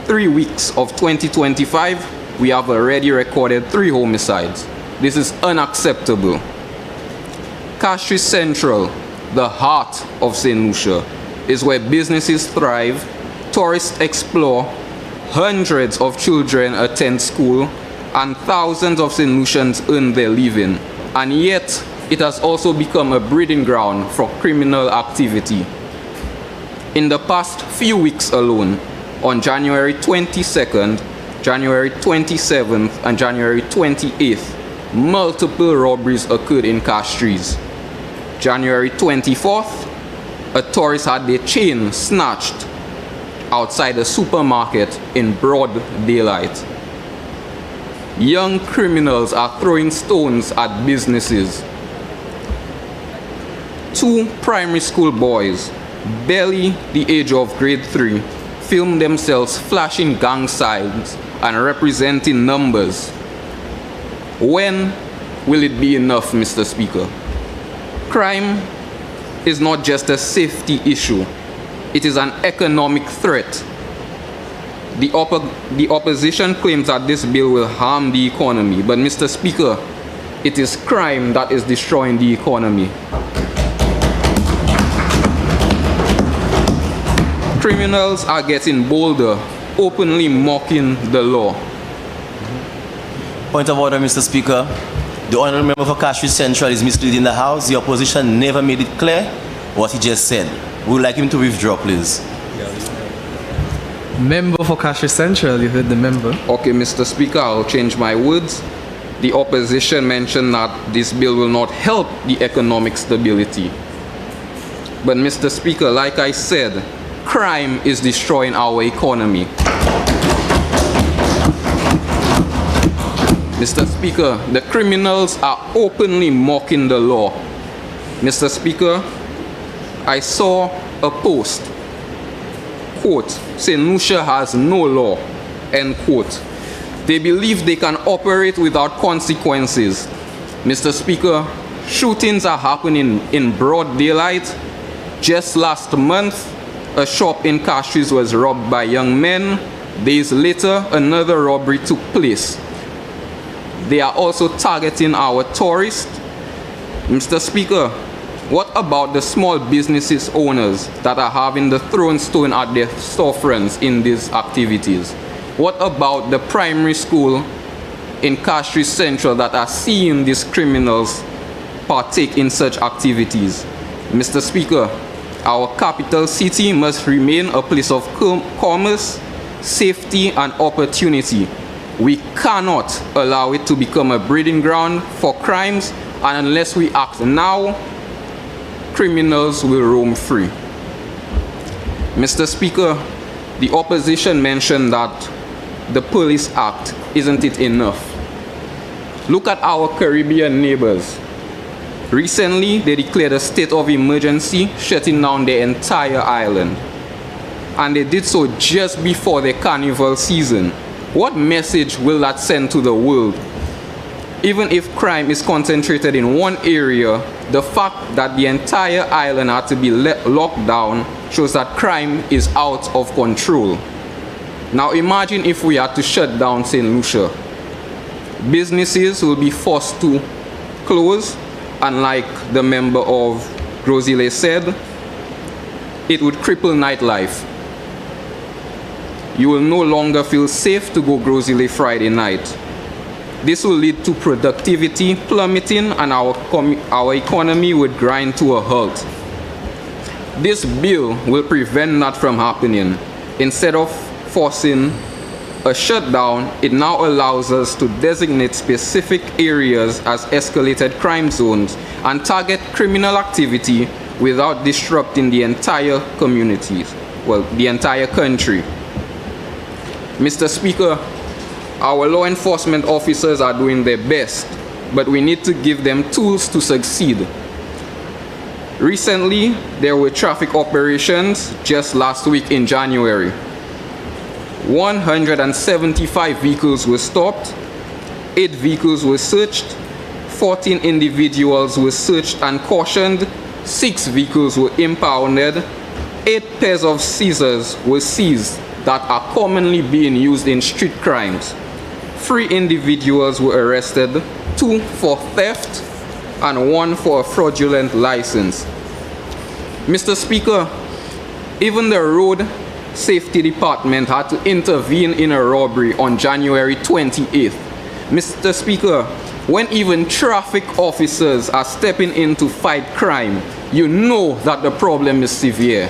3 weeks of 2025, we have already recorded 3 homicides. This is unacceptable. Castries Central, the heart of St. Lucia, is where businesses thrive, tourists explore, hundreds of children attend school, and thousands of St. Lucians earn their living. And yet, it has also become a breeding ground for criminal activity. In the past few weeks alone, on January 22nd, January 27th, and January 28th, multiple robberies occurred in Castries. January 24th, a tourist had their chain snatched outside a supermarket in broad daylight. Young criminals are throwing stones at businesses. 2 primary school boys, barely the age of grade 3, filmed themselves flashing gang signs and representing numbers. When will it be enough, Mr. Speaker? Crime is not just a safety issue, it is an economic threat. The opposition claims that this bill will harm the economy, but Mr. Speaker, it is crime that is destroying the economy. Criminals are getting bolder, openly mocking the law. Point of order, Mr. Speaker. The honourable member for Castries Central is misleading the House. The opposition never made it clear what he just said. We would like him to withdraw, please. Member for Castries Central, you heard the member. Okay, Mr. Speaker, I'll change my words. The opposition mentioned that this bill will not help the economic stability. But Mr. Speaker, like I said, crime is destroying our economy. Mr. Speaker, the criminals are openly mocking the law. Mr. Speaker, I saw a post, quote, St. Lucia has no law, end quote. They believe they can operate without consequences. Mr. Speaker, shootings are happening in broad daylight. Just last month, a shop in Castries was robbed by young men. Days later, another robbery took place. They are also targeting our tourists. Mr. Speaker, what about the small businesses owners that are having the thrown stone at their storefronts in these activities? What about the primary school in Castries Central that are seeing these criminals partake in such activities? Mr. Speaker, our capital city must remain a place of commerce, safety, and opportunity. We cannot allow it to become a breeding ground for crimes, and unless we act now, criminals will roam free. Mr. Speaker, the opposition mentioned that the Police Act isn't it enough. Look at our Caribbean neighbors. Recently, they declared a state of emergency, shutting down the entire island. And they did so just before the carnival season. What message will that send to the world? Even if crime is concentrated in one area, the fact that the entire island had to be locked down shows that crime is out of control. Now imagine if we had to shut down St. Lucia. Businesses will be forced to close, and like the member of Grosile said, it would cripple nightlife. You will no longer feel safe to go Grosile Friday night. This will lead to productivity plummeting, and our economy would grind to a halt. This bill will prevent that from happening. Instead of forcing a shutdown, it now allows us to designate specific areas as escalated crime zones and target criminal activity without disrupting the entire communities, well, the entire country. Mr. Speaker, Our law enforcement officers are doing their best, but we need to give them tools to succeed. Recently, there were traffic operations just last week in January. 175 vehicles were stopped, 8 vehicles were searched, 14 individuals were searched and cautioned, 6 vehicles were impounded, 8 pairs of scissors were seized that are commonly being used in street crimes. 3 individuals were arrested, 2 for theft and 1 for a fraudulent license. Mr. Speaker, even the Road Safety Department had to intervene in a robbery on January 28th. Mr. Speaker, when even traffic officers are stepping in to fight crime, you know that the problem is severe.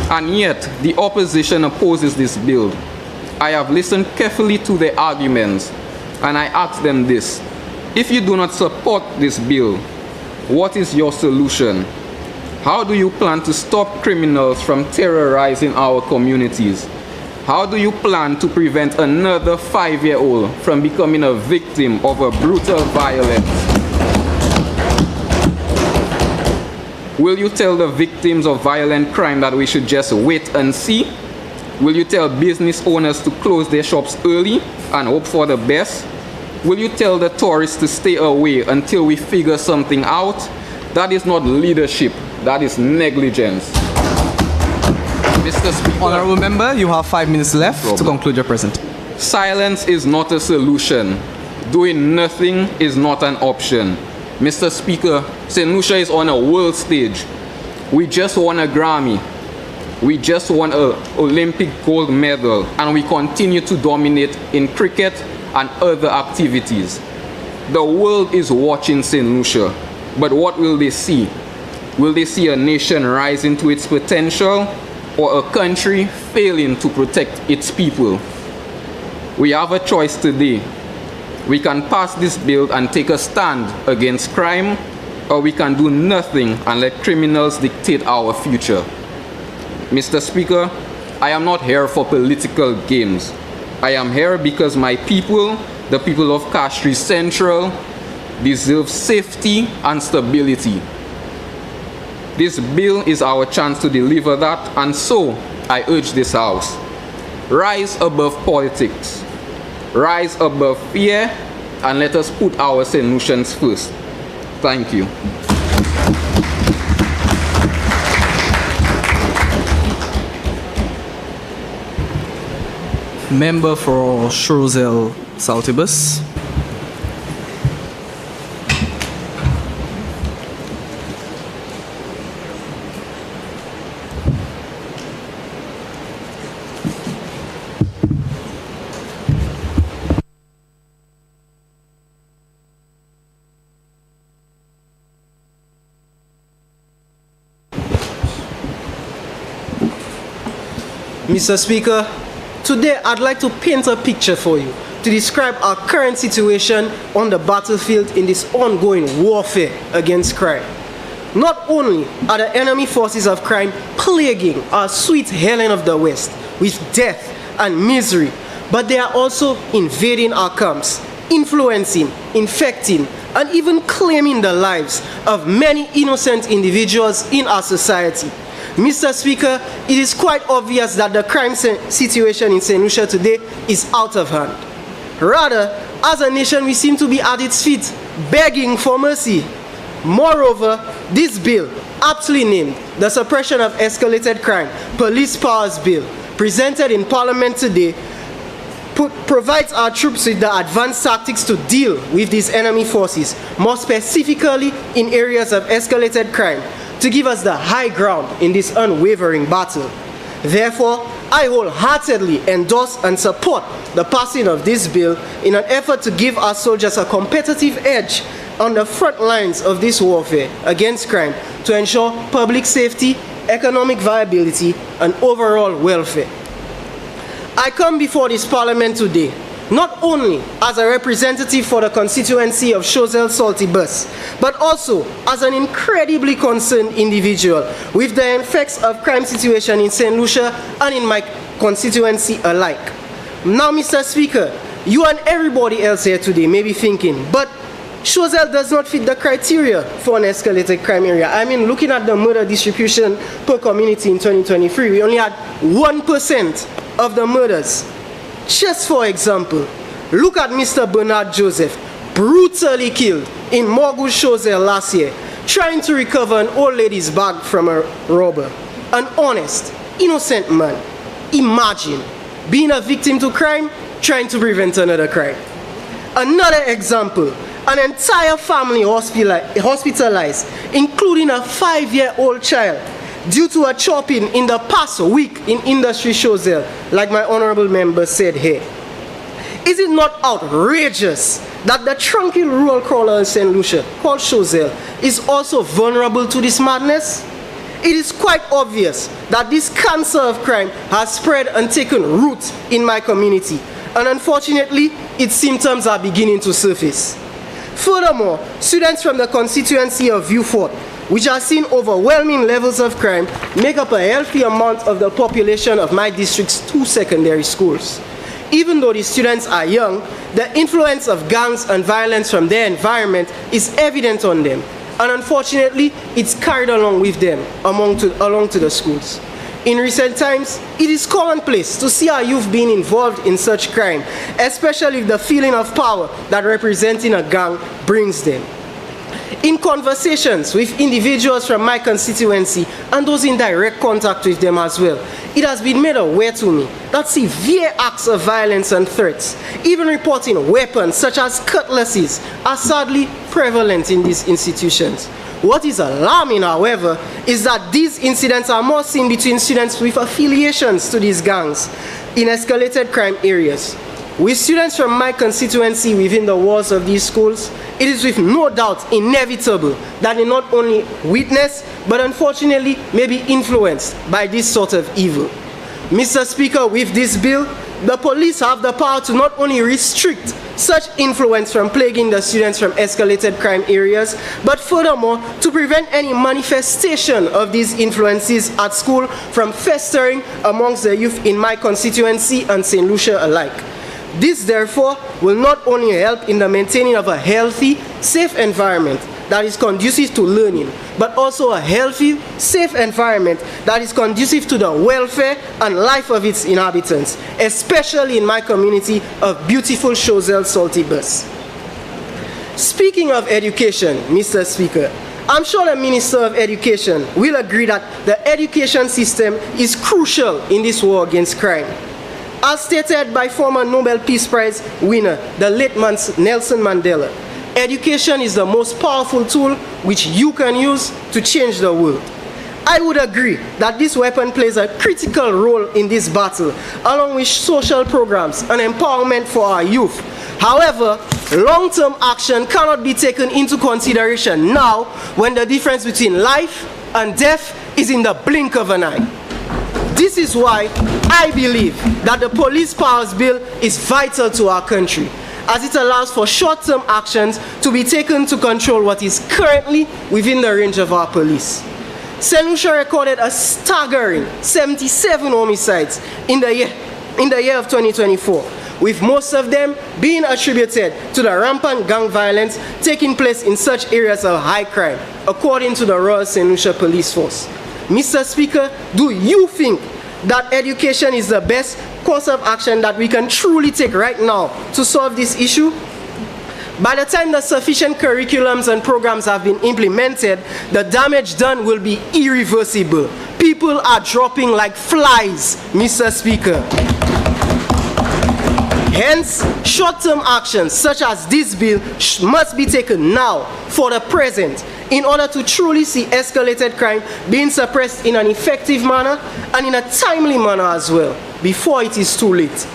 And yet, the opposition opposes this bill. I have listened carefully to their arguments, and I ask them this. If you do not support this bill, what is your solution? How do you plan to stop criminals from terrorizing our communities? How do you plan to prevent another 5-year-old from becoming a victim of a brutal violence? Will you tell the victims of violent crime that we should just wait and see? Will you tell business owners to close their shops early and hope for the best? Will you tell the tourists to stay away until we figure something out? That is not leadership, that is negligence. Mr. Speaker, Honorable Member, you have 5 minutes left to conclude your presentation. silence is not a solution. Doing nothing is not an option. Mr. Speaker, St. Lucia is on a world stage. We just won a Grammy. We just won an Olympic gold medal, and we continue to dominate in cricket and other activities. The world is watching St. Lucia, but what will they see? Will they see a nation rising to its potential, or a country failing to protect its people? We have a choice today. We can pass this bill and take a stand against crime, or we can do nothing and let criminals dictate our future. Mr. Speaker, I am not here for political games. I am here because my people, the people of Castries Central, deserve safety and stability. This bill is our chance to deliver that, and so I urge this House. Rise above politics. Rise above fear, and let us put our St. Lucians first. Thank you. Member for Shrewsbury Saltibus. Mr. Speaker, today I'd like to paint a picture for you to describe our current situation on the battlefield in this ongoing warfare against crime. Not only are the enemy forces of crime plaguing our sweet Helen of the West with death and misery, but they are also invading our camps, influencing, infecting, and even claiming the lives of many innocent individuals in our society. Mr. Speaker, it is quite obvious that the crime situation in St. Lucia today is out of hand. Rather, as a nation, we seem to be at its feet, begging for mercy. Moreover, this bill, aptly named the Suppression of Escalated Crime Police Powers Bill, presented in Parliament today, provides our troops with the advanced tactics to deal with these enemy forces, more specifically in areas of escalated crime, to give us the high ground in this unwavering battle. Therefore, I wholeheartedly endorse and support the passing of this bill in an effort to give our soldiers a competitive edge on the front lines of this warfare against crime to ensure public safety, economic viability, and overall welfare. I come before this Parliament today not only as a representative for the constituency of Choiseul Salty Bus, but also as an incredibly concerned individual with the effects of crime situation in St. Lucia and in my constituency alike. Now, Mr. Speaker, you and everybody else here today may be thinking, but Choiseul does not fit the criteria for an escalated crime area. I mean, looking at the murder distribution per community in 2023, we only had 1% of the murders. Just for example, look at Mr. Bernard Joseph, brutally killed in Morgul Choiseul last year, trying to recover an old lady's bag from a robber. An honest, innocent man. Imagine being a victim to crime, trying to prevent another crime. Another example, an entire family hospitalized, including a 5-year-old child, due to a chopping in the past week in Industry Choiseul, like my honorable member said here. Is it not outrageous that the tranquil rural crawler in St. Lucia, called Choiseul, is also vulnerable to this madness? It is quite obvious that this cancer of crime has spread and taken root in my community, and unfortunately, its symptoms are beginning to surface. Furthermore, students from the constituency of Vieux-Fort, which have seen overwhelming levels of crime, make up a healthy amount of the population of my district's 2 secondary schools. Even though the students are young, the influence of gangs and violence from their environment is evident on them, and unfortunately, it's carried along with them along to the schools. In recent times, it is commonplace to see our youth being involved in such crime, especially with the feeling of power that representing a gang brings them. In conversations with individuals from my constituency and those in direct contact with them as well, it has been made aware to me that severe acts of violence and threats, even reporting weapons such as cutlasses, are sadly prevalent in these institutions. What is alarming, however, is that these incidents are more seen between students with affiliations to these gangs in escalated crime areas. With students from my constituency within the walls of these schools, it is with no doubt inevitable that they not only witness, but unfortunately may be influenced by this sort of evil. Mr. Speaker, with this bill, the police have the power to not only restrict such influence from plaguing the students from escalated crime areas, but furthermore, to prevent any manifestation of these influences at school from festering amongst the youth in my constituency and St. Lucia alike. This, therefore, will not only help in the maintaining of a healthy, safe environment that is conducive to learning, but also a healthy, safe environment that is conducive to the welfare and life of its inhabitants, especially in my community of beautiful Choiseul Salty Bus. Speaking of education, Mr. Speaker, I'm sure the Minister of Education will agree that the education system is crucial in this war against crime. As stated by former Nobel Peace Prize winner, the late Nelson Mandela, education is the most powerful tool which you can use to change the world. I would agree that this weapon plays a critical role in this battle, along with social programs and empowerment for our youth. However, long-term action cannot be taken into consideration now when the difference between life and death is in the blink of an eye. This is why I believe that the Police Powers Bill is vital to our country, as it allows for short-term actions to be taken to control what is currently within the range of our police. St. Lucia recorded a staggering 77 homicides in the year of 2024, with most of them being attributed to the rampant gang violence taking place in such areas of high crime, according to the Royal St. Lucia Police Force. Mr. Speaker, do you think that education is the best course of action that we can truly take right now to solve this issue? By the time the sufficient curriculums and programs have been implemented, the damage done will be irreversible. People are dropping like flies, Mr. Speaker. Hence, short-term actions such as this bill must be taken now, for the present, in order to truly see escalated crime being suppressed in an effective manner and in a timely manner as well, before it is too late.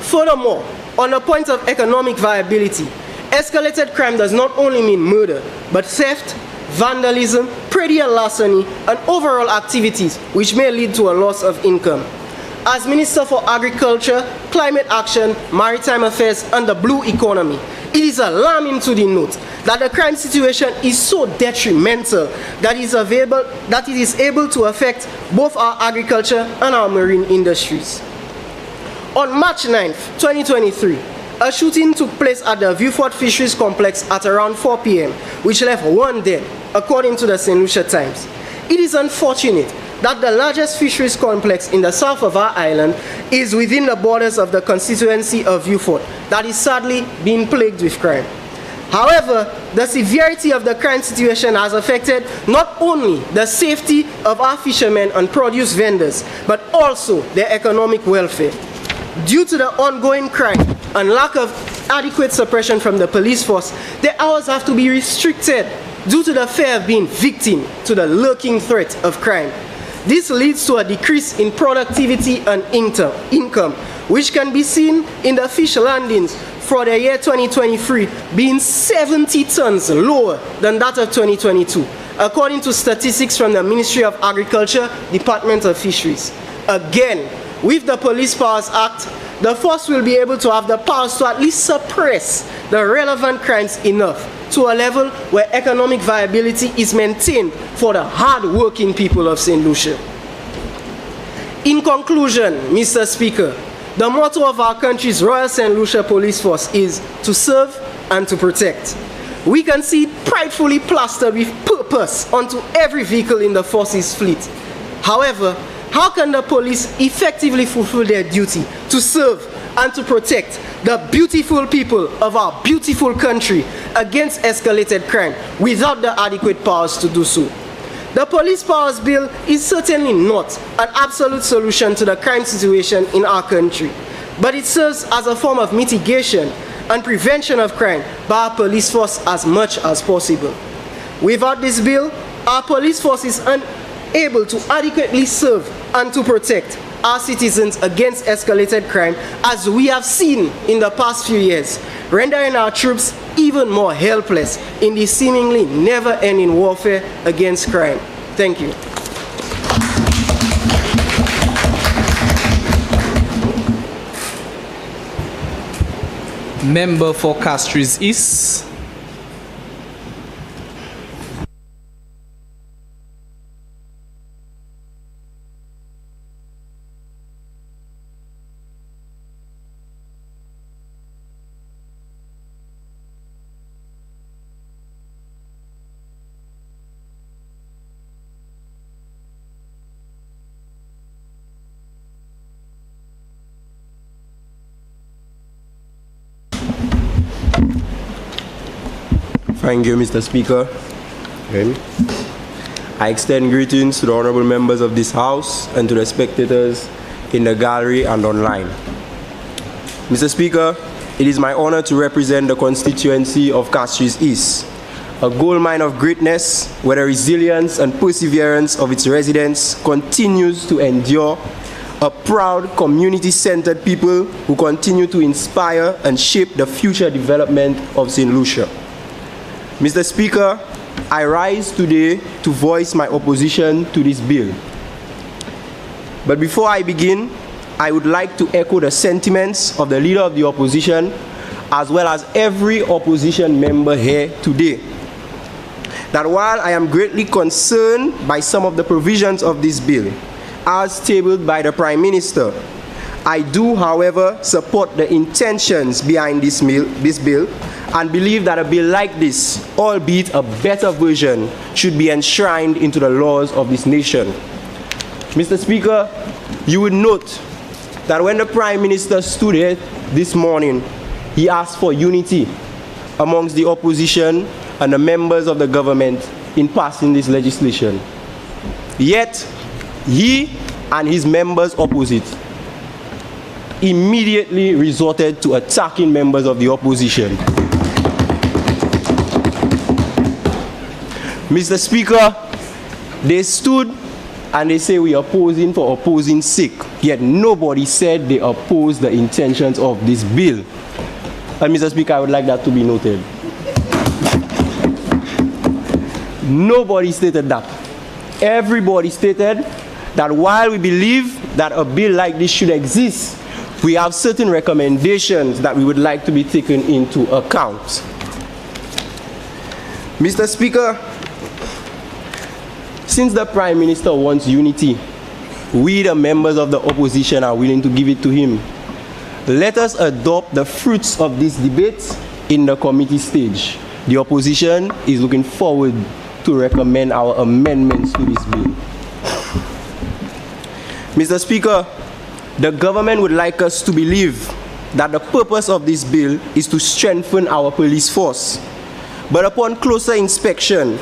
Furthermore, on the point of economic viability, escalated crime does not only mean murder, but theft, vandalism, petty larceny, and overall activities which may lead to a loss of income. as Minister for Agriculture, Climate Action, Maritime Affairs, and the Blue Economy, it is alarming to the note that the crime situation is so detrimental that it is able to affect both our agriculture and our marine industries. On March 9th, 2023, a shooting took place at the Viewfort Fisheries Complex at around 4 p.m., which left 1 dead, according to the St. Lucia Times. It is unfortunate that the largest fisheries complex in the south of our island is within the borders of the constituency of Viewfort that is sadly being plagued with crime. However, the severity of the crime situation has affected not only the safety of our fishermen and produce vendors, but also their economic welfare. Due to the ongoing crime and lack of adequate suppression from the police force, their hours have to be restricted due to the fear of being victim to the lurking threat of crime. This leads to a decrease in productivity and income, which can be seen in the fish landings for the year 2023 being 70 tons lower than that of 2022, according to statistics from the Ministry of Agriculture, Department of Fisheries. Again, with the Police Powers Act, the force will be able to have the powers to at least suppress the relevant crimes enough to a level where economic viability is maintained for the hard-working people of St. Lucia. In conclusion, Mr. Speaker, the motto of our country's Royal St. Lucia Police Force is to serve and to protect. We can see it pridefully plastered with purpose onto every vehicle in the force's fleet. However, how can the police effectively fulfill their duty to serve and to protect the beautiful people of our beautiful country against escalated crime without the adequate powers to do so? The Police Powers Bill is certainly not an absolute solution to the crime situation in our country, but it serves as a form of mitigation and prevention of crime by our police force as much as possible. Without this bill, our police force is unable to adequately serve and to protect our citizens against escalated crime, as we have seen in the past few years, rendering our troops even more helpless in the seemingly never-ending warfare against crime. Thank you. Member for Castries East. Thank you, Mr. Speaker. I extend greetings to the honorable members of this House and to the spectators in the gallery and online. Mr. Speaker, it is my honor to represent the constituency of Castries East, a gold mine of greatness where the resilience and perseverance of its residents continues to endure, a proud, community-centered people who continue to inspire and shape the future development of St. Lucia. Mr. Speaker, I rise today to voice my opposition to this bill. But before I begin, I would like to echo the sentiments of the Leader of the Opposition, as well as every opposition member here today, that while I am greatly concerned by some of the provisions of this bill, as tabled by the Prime Minister, I do, however, support the intentions behind this bill and believe that a bill like this, albeit a better version, should be enshrined into the laws of this nation. Mr. Speaker, you would note that when the Prime Minister stood here this morning, he asked for unity amongst the opposition and the members of the government in passing this legislation. Yet, he and his members opposite immediately resorted to attacking members of the opposition. Mr. Speaker, they stood and they say we are opposing for opposing sake, yet nobody said they oppose the intentions of this bill. And Mr. Speaker, I would like that to be noted. Nobody stated that. Everybody stated that while we believe that a bill like this should exist, we have certain recommendations that we would like to be taken into account. Mr. Speaker, since the Prime Minister wants unity, we, the members of the opposition, are willing to give it to him. Let us adopt the fruits of this debate in the committee stage. The opposition is looking forward to recommend our amendments to this bill. Mr. Speaker, the government would like us to believe that the purpose of this bill is to strengthen our police force. But upon closer inspection,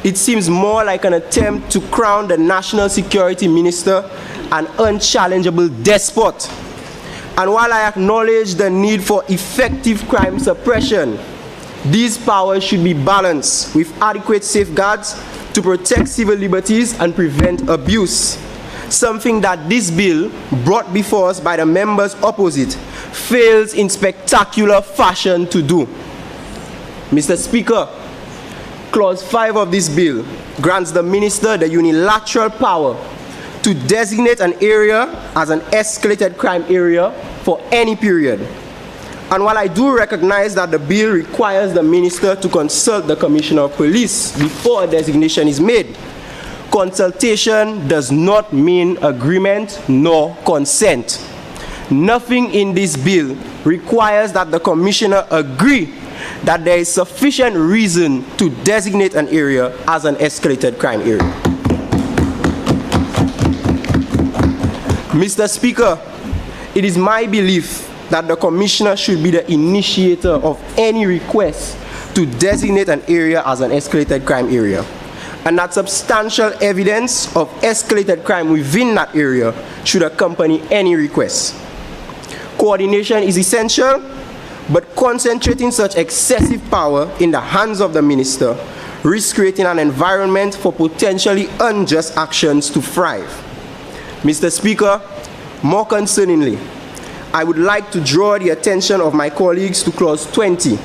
it seems more like an attempt to crown the National Security Minister an unchallengeable despot. And while I acknowledge the need for effective crime suppression, these powers should be balanced with adequate safeguards to protect civil liberties and prevent abuse, something that this bill, brought before us by the members opposite, fails in spectacular fashion to do. Mr. Speaker, Clause 5 of this bill grants the minister the unilateral power to designate an area as an escalated crime area for any period. And while I do recognize that the bill requires the minister to consult the Commissioner of Police before a designation is made, consultation does not mean agreement nor consent. Nothing in this bill requires that the Commissioner agree that there is sufficient reason to designate an area as an escalated crime area. Mr. Speaker, it is my belief that the Commissioner should be the initiator of any request to designate an area as an escalated crime area, and that substantial evidence of escalated crime within that area should accompany any request. Coordination is essential, but concentrating such excessive power in the hands of the minister risks creating an environment for potentially unjust actions to thrive. Mr. Speaker, more concerningly, I would like to draw the attention of my colleagues to Clause 20,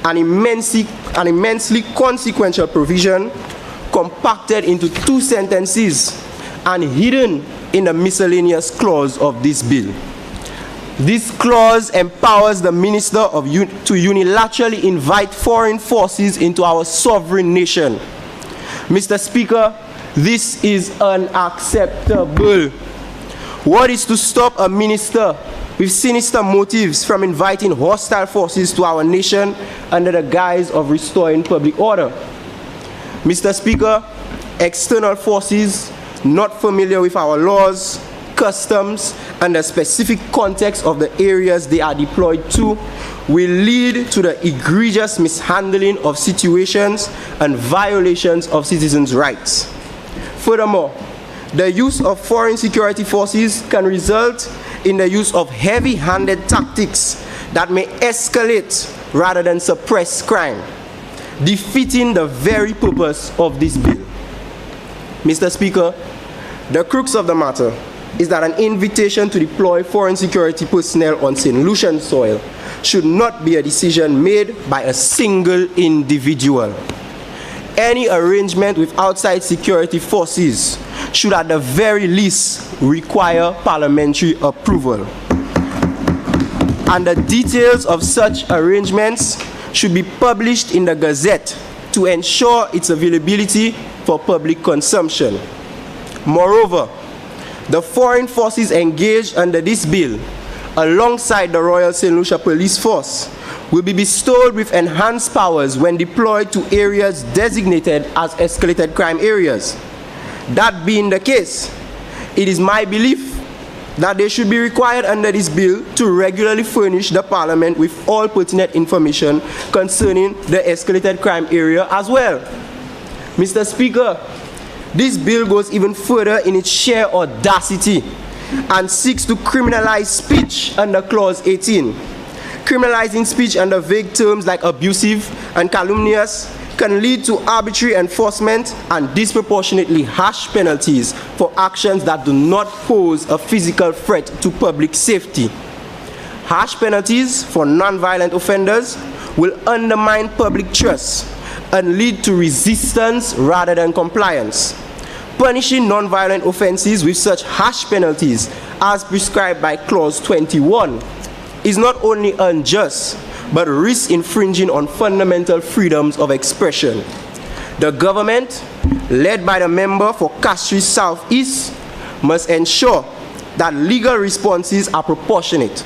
an immensely consequential provision compacted into 2 sentences and hidden in the miscellaneous clause of this bill. This clause empowers the minister to unilaterally invite foreign forces into our sovereign nation. Mr. Speaker, this is unacceptable. What is to stop a minister with sinister motives from inviting hostile forces to our nation under the guise of restoring public order? Mr. Speaker, external forces not familiar with our laws, customs, and the specific context of the areas they are deployed to will lead to the egregious mishandling of situations and violations of citizens' rights. Furthermore, the use of foreign security forces can result in the use of heavy-handed tactics that may escalate rather than suppress crime, defeating the very purpose of this bill. Mr. Speaker, the crux of the matter is that an invitation to deploy foreign security personnel on St. Lucian soil should not be a decision made by a single individual. Any arrangement with outside security forces should at the very least require parliamentary approval. And the details of such arrangements should be published in the Gazette to ensure its availability for public consumption. Moreover, the foreign forces engaged under this bill, alongside the Royal St. Lucia Police Force, will be bestowed with enhanced powers when deployed to areas designated as escalated crime areas. That being the case, it is my belief that they should be required under this bill to regularly furnish the Parliament with all pertinent information concerning the escalated crime area as well. Mr. Speaker, this bill goes even further in its sheer audacity and seeks to criminalize speech under Clause 18. Criminalizing speech under vague terms like abusive and calumnious can lead to arbitrary enforcement and disproportionately harsh penalties for actions that do not pose a physical threat to public safety. Harsh penalties for non-violent offenders will undermine public trust and lead to resistance rather than compliance. punishing non-violent offenses with such harsh penalties as prescribed by Clause 21 is not only unjust, but risks infringing on fundamental freedoms of expression. The government, led by the member for Castries Southeast, must ensure that legal responses are proportionate,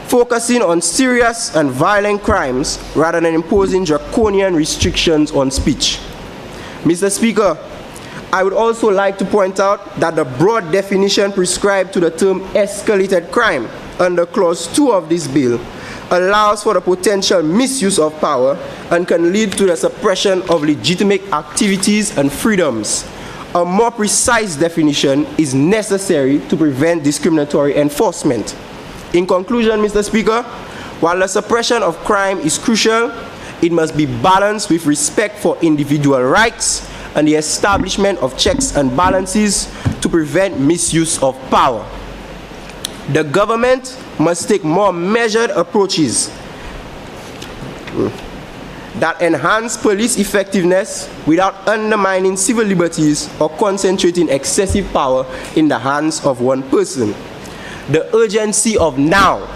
focusing on serious and violent crimes rather than imposing draconian restrictions on speech. Mr. Speaker, I would also like to point out that the broad definition prescribed to the term escalated crime under Clause 2 of this bill allows for the potential misuse of power and can lead to the suppression of legitimate activities and freedoms. A more precise definition is necessary to prevent discriminatory enforcement. In conclusion, Mr. Speaker, while the suppression of crime is crucial, it must be balanced with respect for individual rights and the establishment of checks and balances to prevent misuse of power. The government must take more measured approaches that enhance police effectiveness without undermining civil liberties or concentrating excessive power in the hands of one person. The urgency of now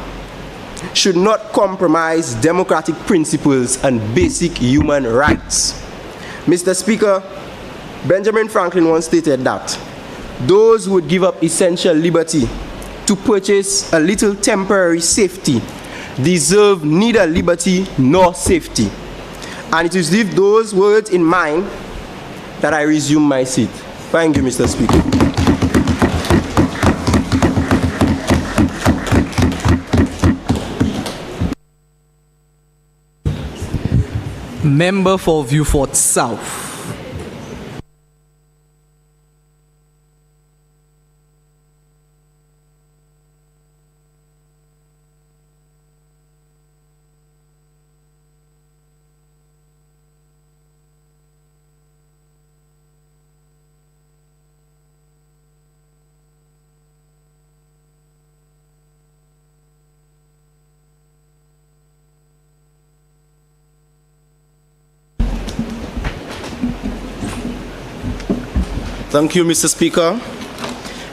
should not compromise democratic principles and basic human rights. Mr. Speaker, Benjamin Franklin once stated that those who would give up essential liberty to purchase a little temporary safety deserve neither liberty nor safety. And it is with those words in mind that I resume my seat. Thank you, Mr. Speaker. Member for Vieux-Fort South. Thank you, Mr. Speaker.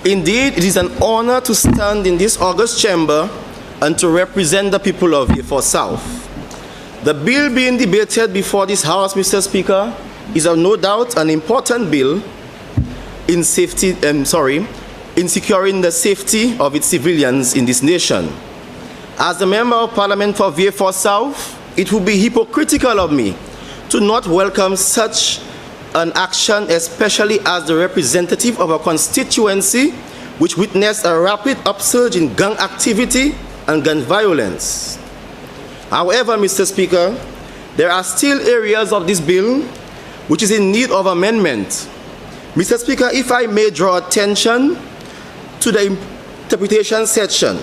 Indeed, it is an honor to stand in this august chamber and to represent the people of Vieux-Fort South. The bill being debated before this House, Mr. Speaker, is no doubt an important bill in securing the safety of its civilians in this nation. As the Member of Parliament for Vieux-Fort South, it would be hypocritical of me to not welcome such an action, especially as the representative of a constituency which witnessed a rapid upsurge in gang activity and gun violence. However, Mr. Speaker, there are still areas of this bill which is in need of amendment. Mr. Speaker, if I may draw attention to the interpretation section.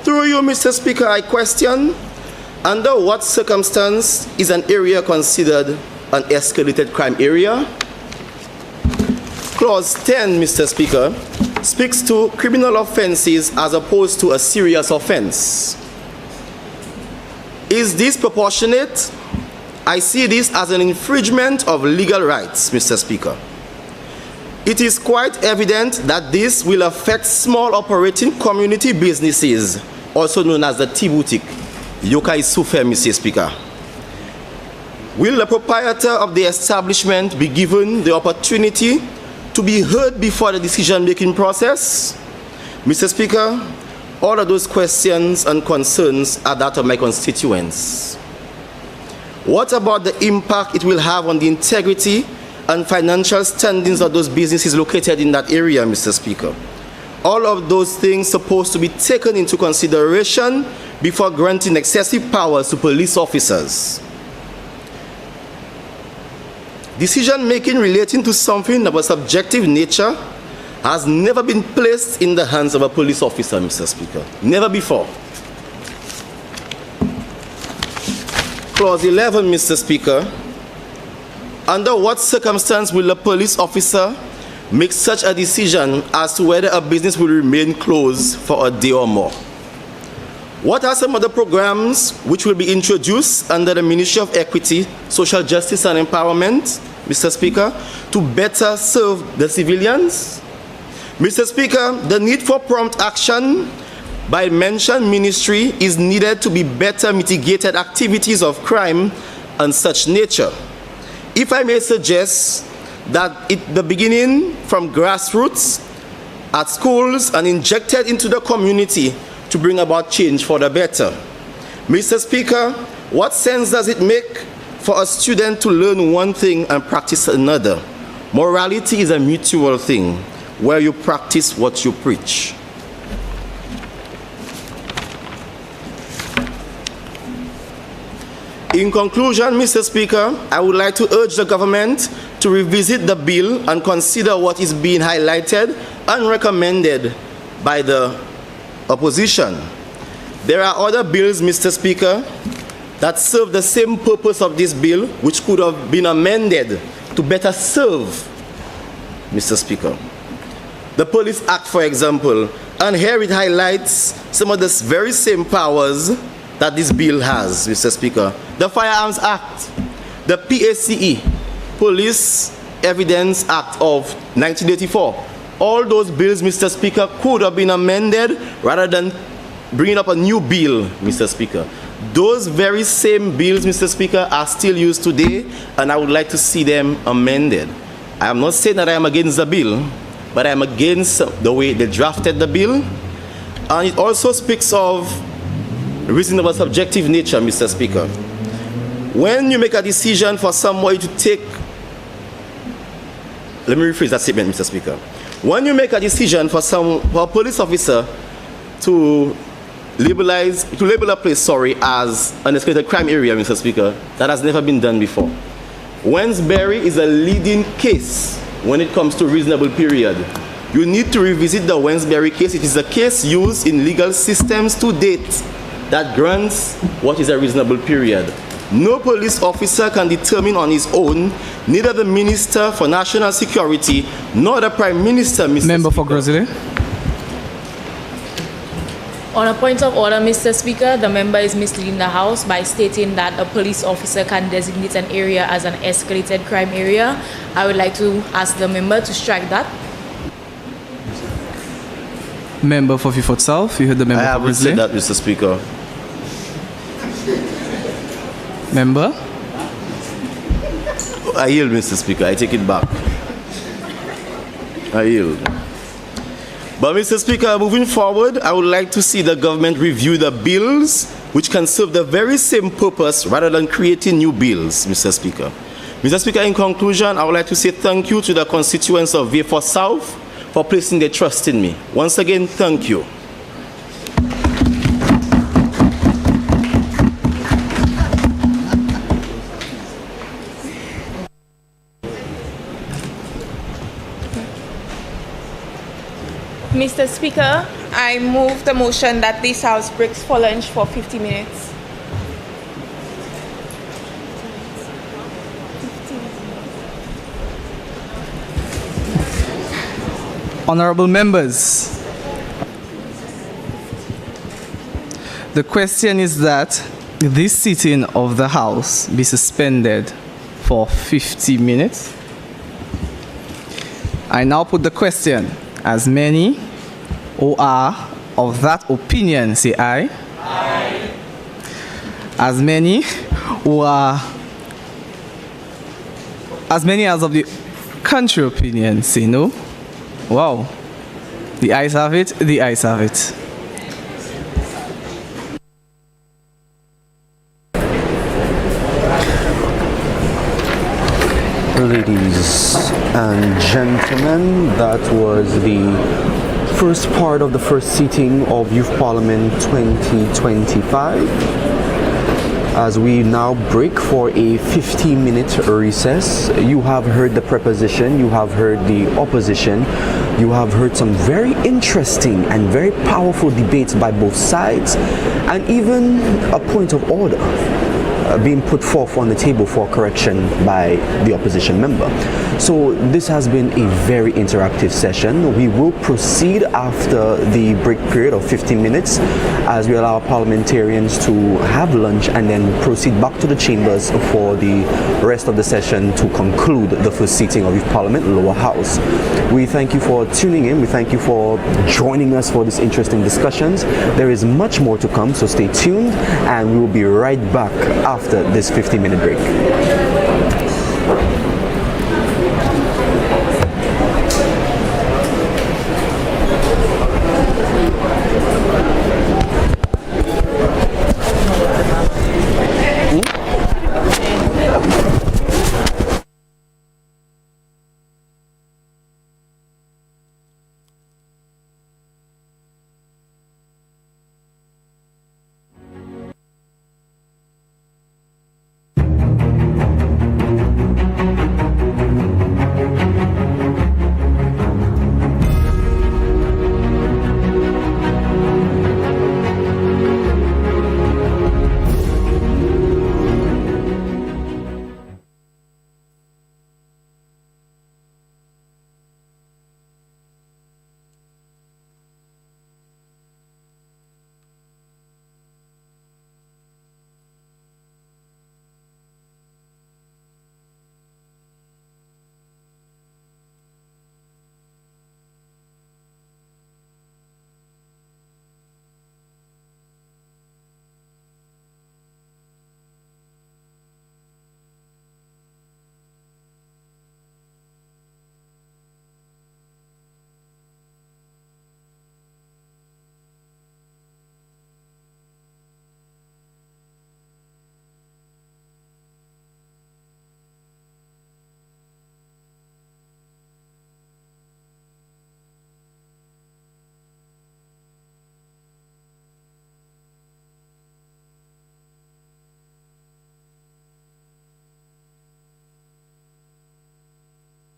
Through you, Mr. Speaker, I question under what circumstance is an area considered an escalated crime area? Clause 10, Mr. Speaker, speaks to criminal offenses as opposed to a serious offense. Is this proportionate? I see this as an infringement of legal rights, Mr. Speaker. It is quite evident that this will affect small operating community businesses, also known as the tea boutique. Yokai Sufe, Mr. Speaker. Will the proprietor of the establishment be given the opportunity to be heard before the decision-making process? Mr. Speaker, all of those questions and concerns are that of my constituents. What about the impact it will have on the integrity and financial standings of those businesses located in that area, Mr. Speaker? All of those things supposed to be taken into consideration before granting excessive powers to police officers. Decision-making relating to something of a subjective nature has never been placed in the hands of a police officer, Mr. Speaker. Never before. Clause 11, Mr. Speaker. Under what circumstance will a police officer make such a decision as to whether a business will remain closed for a day or more? What are some of the programs which will be introduced under the Ministry of Equity, Social Justice and Empowerment, Mr. Speaker, to better serve the civilians? Mr. Speaker, the need for prompt action by mentioned ministry is needed to be better mitigated activities of crime and such nature. If I may suggest that the beginning from grassroots at schools and injected into the community to bring about change for the better. Mr. Speaker, what sense does it make for a student to learn one thing and practice another? Morality is a mutual thing where you practice what you preach. In conclusion, Mr. Speaker, I would like to urge the government to revisit the bill and consider what is being highlighted and recommended by the opposition. There are other bills, Mr. Speaker, that serve the same purpose of this bill, which could have been amended to better serve, Mr. Speaker. The Police Act, for example, and here it highlights some of the very same powers that this bill has, Mr. Speaker. The Firearms Act, the PACE, Police Evidence Act of 1984. All those bills, Mr. Speaker, could have been amended rather than bringing up a new bill, Mr. Speaker. Those very same bills, Mr. Speaker, are still used today, and I would like to see them amended. I am not saying that I am against the bill, but I am against the way they drafted the bill. And it also speaks of reasonable subjective nature, Mr. Speaker. When you make a decision for somebody to take, let me rephrase that statement, Mr. Speaker. When you make a decision for a police officer to label a place, as an escalated crime area, Mr. Speaker, that has never been done before. Wensbury is a leading case when it comes to reasonable period. You need to revisit the Wensbury case. It is a case used in legal systems to date that grants what is a reasonable period. No police officer can determine on his own, neither the Minister for National Security nor the Prime Minister, Mr. Member Speaker. for Grizzly. On a point of order, Mr. Speaker, the member is misleading the House by stating that a police officer can designate an area as an escalated crime area. I would like to ask the member to strike that. Member for Fifth South, you heard the member I for haven't Grizzly. said that, Mr. Speaker. Member. I yield, Mr. Speaker. I take it back. I yield. But, Mr. Speaker, moving forward, I would like to see the government review the bills which can serve the very same purpose rather than creating new bills, Mr. Speaker. Mr. Speaker, in conclusion, I would like to say thank you to the constituents of Vieux South for placing their trust in me. Once again, thank you. Mr. Speaker, I move the motion that this House breaks for lunch for 50 minutes. Honorable members, the question is that this sitting of the House be suspended for 50 minutes. I now put the question. As many who are of that opinion, say aye. Aye. As many who are, as many as of the contrary opinion, say no. Wow. The ayes have it, the ayes have it. Ladies and gentlemen, that was the first part of the first sitting of Youth Parliament 2025. As we now break for a 15-minute recess, you have heard the preposition, you have heard the opposition, you have heard some very interesting and very powerful debates by both sides, and even a point of order being put forth on the table for correction by the opposition member. So this has been a very interactive session. We will proceed after the break period of 15 minutes as we allow parliamentarians to have lunch and then proceed back to the chambers for the rest of the session to conclude the first sitting of Youth Parliament, Lower House. We thank you for tuning in. We thank you for joining us for these interesting discussions. There is much more to come, so stay tuned, and we will be right back after this 15-minute break.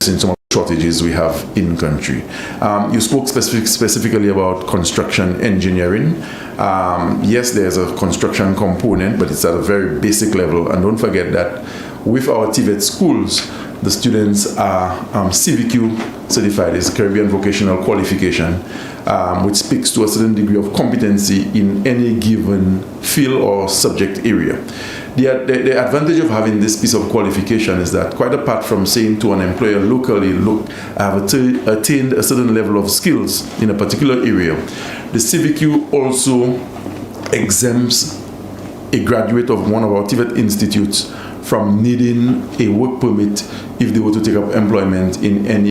In some of the shortages we have in country. You spoke specifically about construction engineering. Yes, there's a construction component, but it's at a very basic level. And don't forget that with our TVET schools, the students are CVQ certified, is Caribbean Vocational Qualification, which speaks to a certain degree of competency in any given field or subject area. The advantage of having this piece of qualification is that, quite apart from saying to an employer locally, look, I have attained a certain level of skills in a particular area, the CVQ also exempts a graduate of one of our TVET institutes from needing a work permit if they were to take up employment in any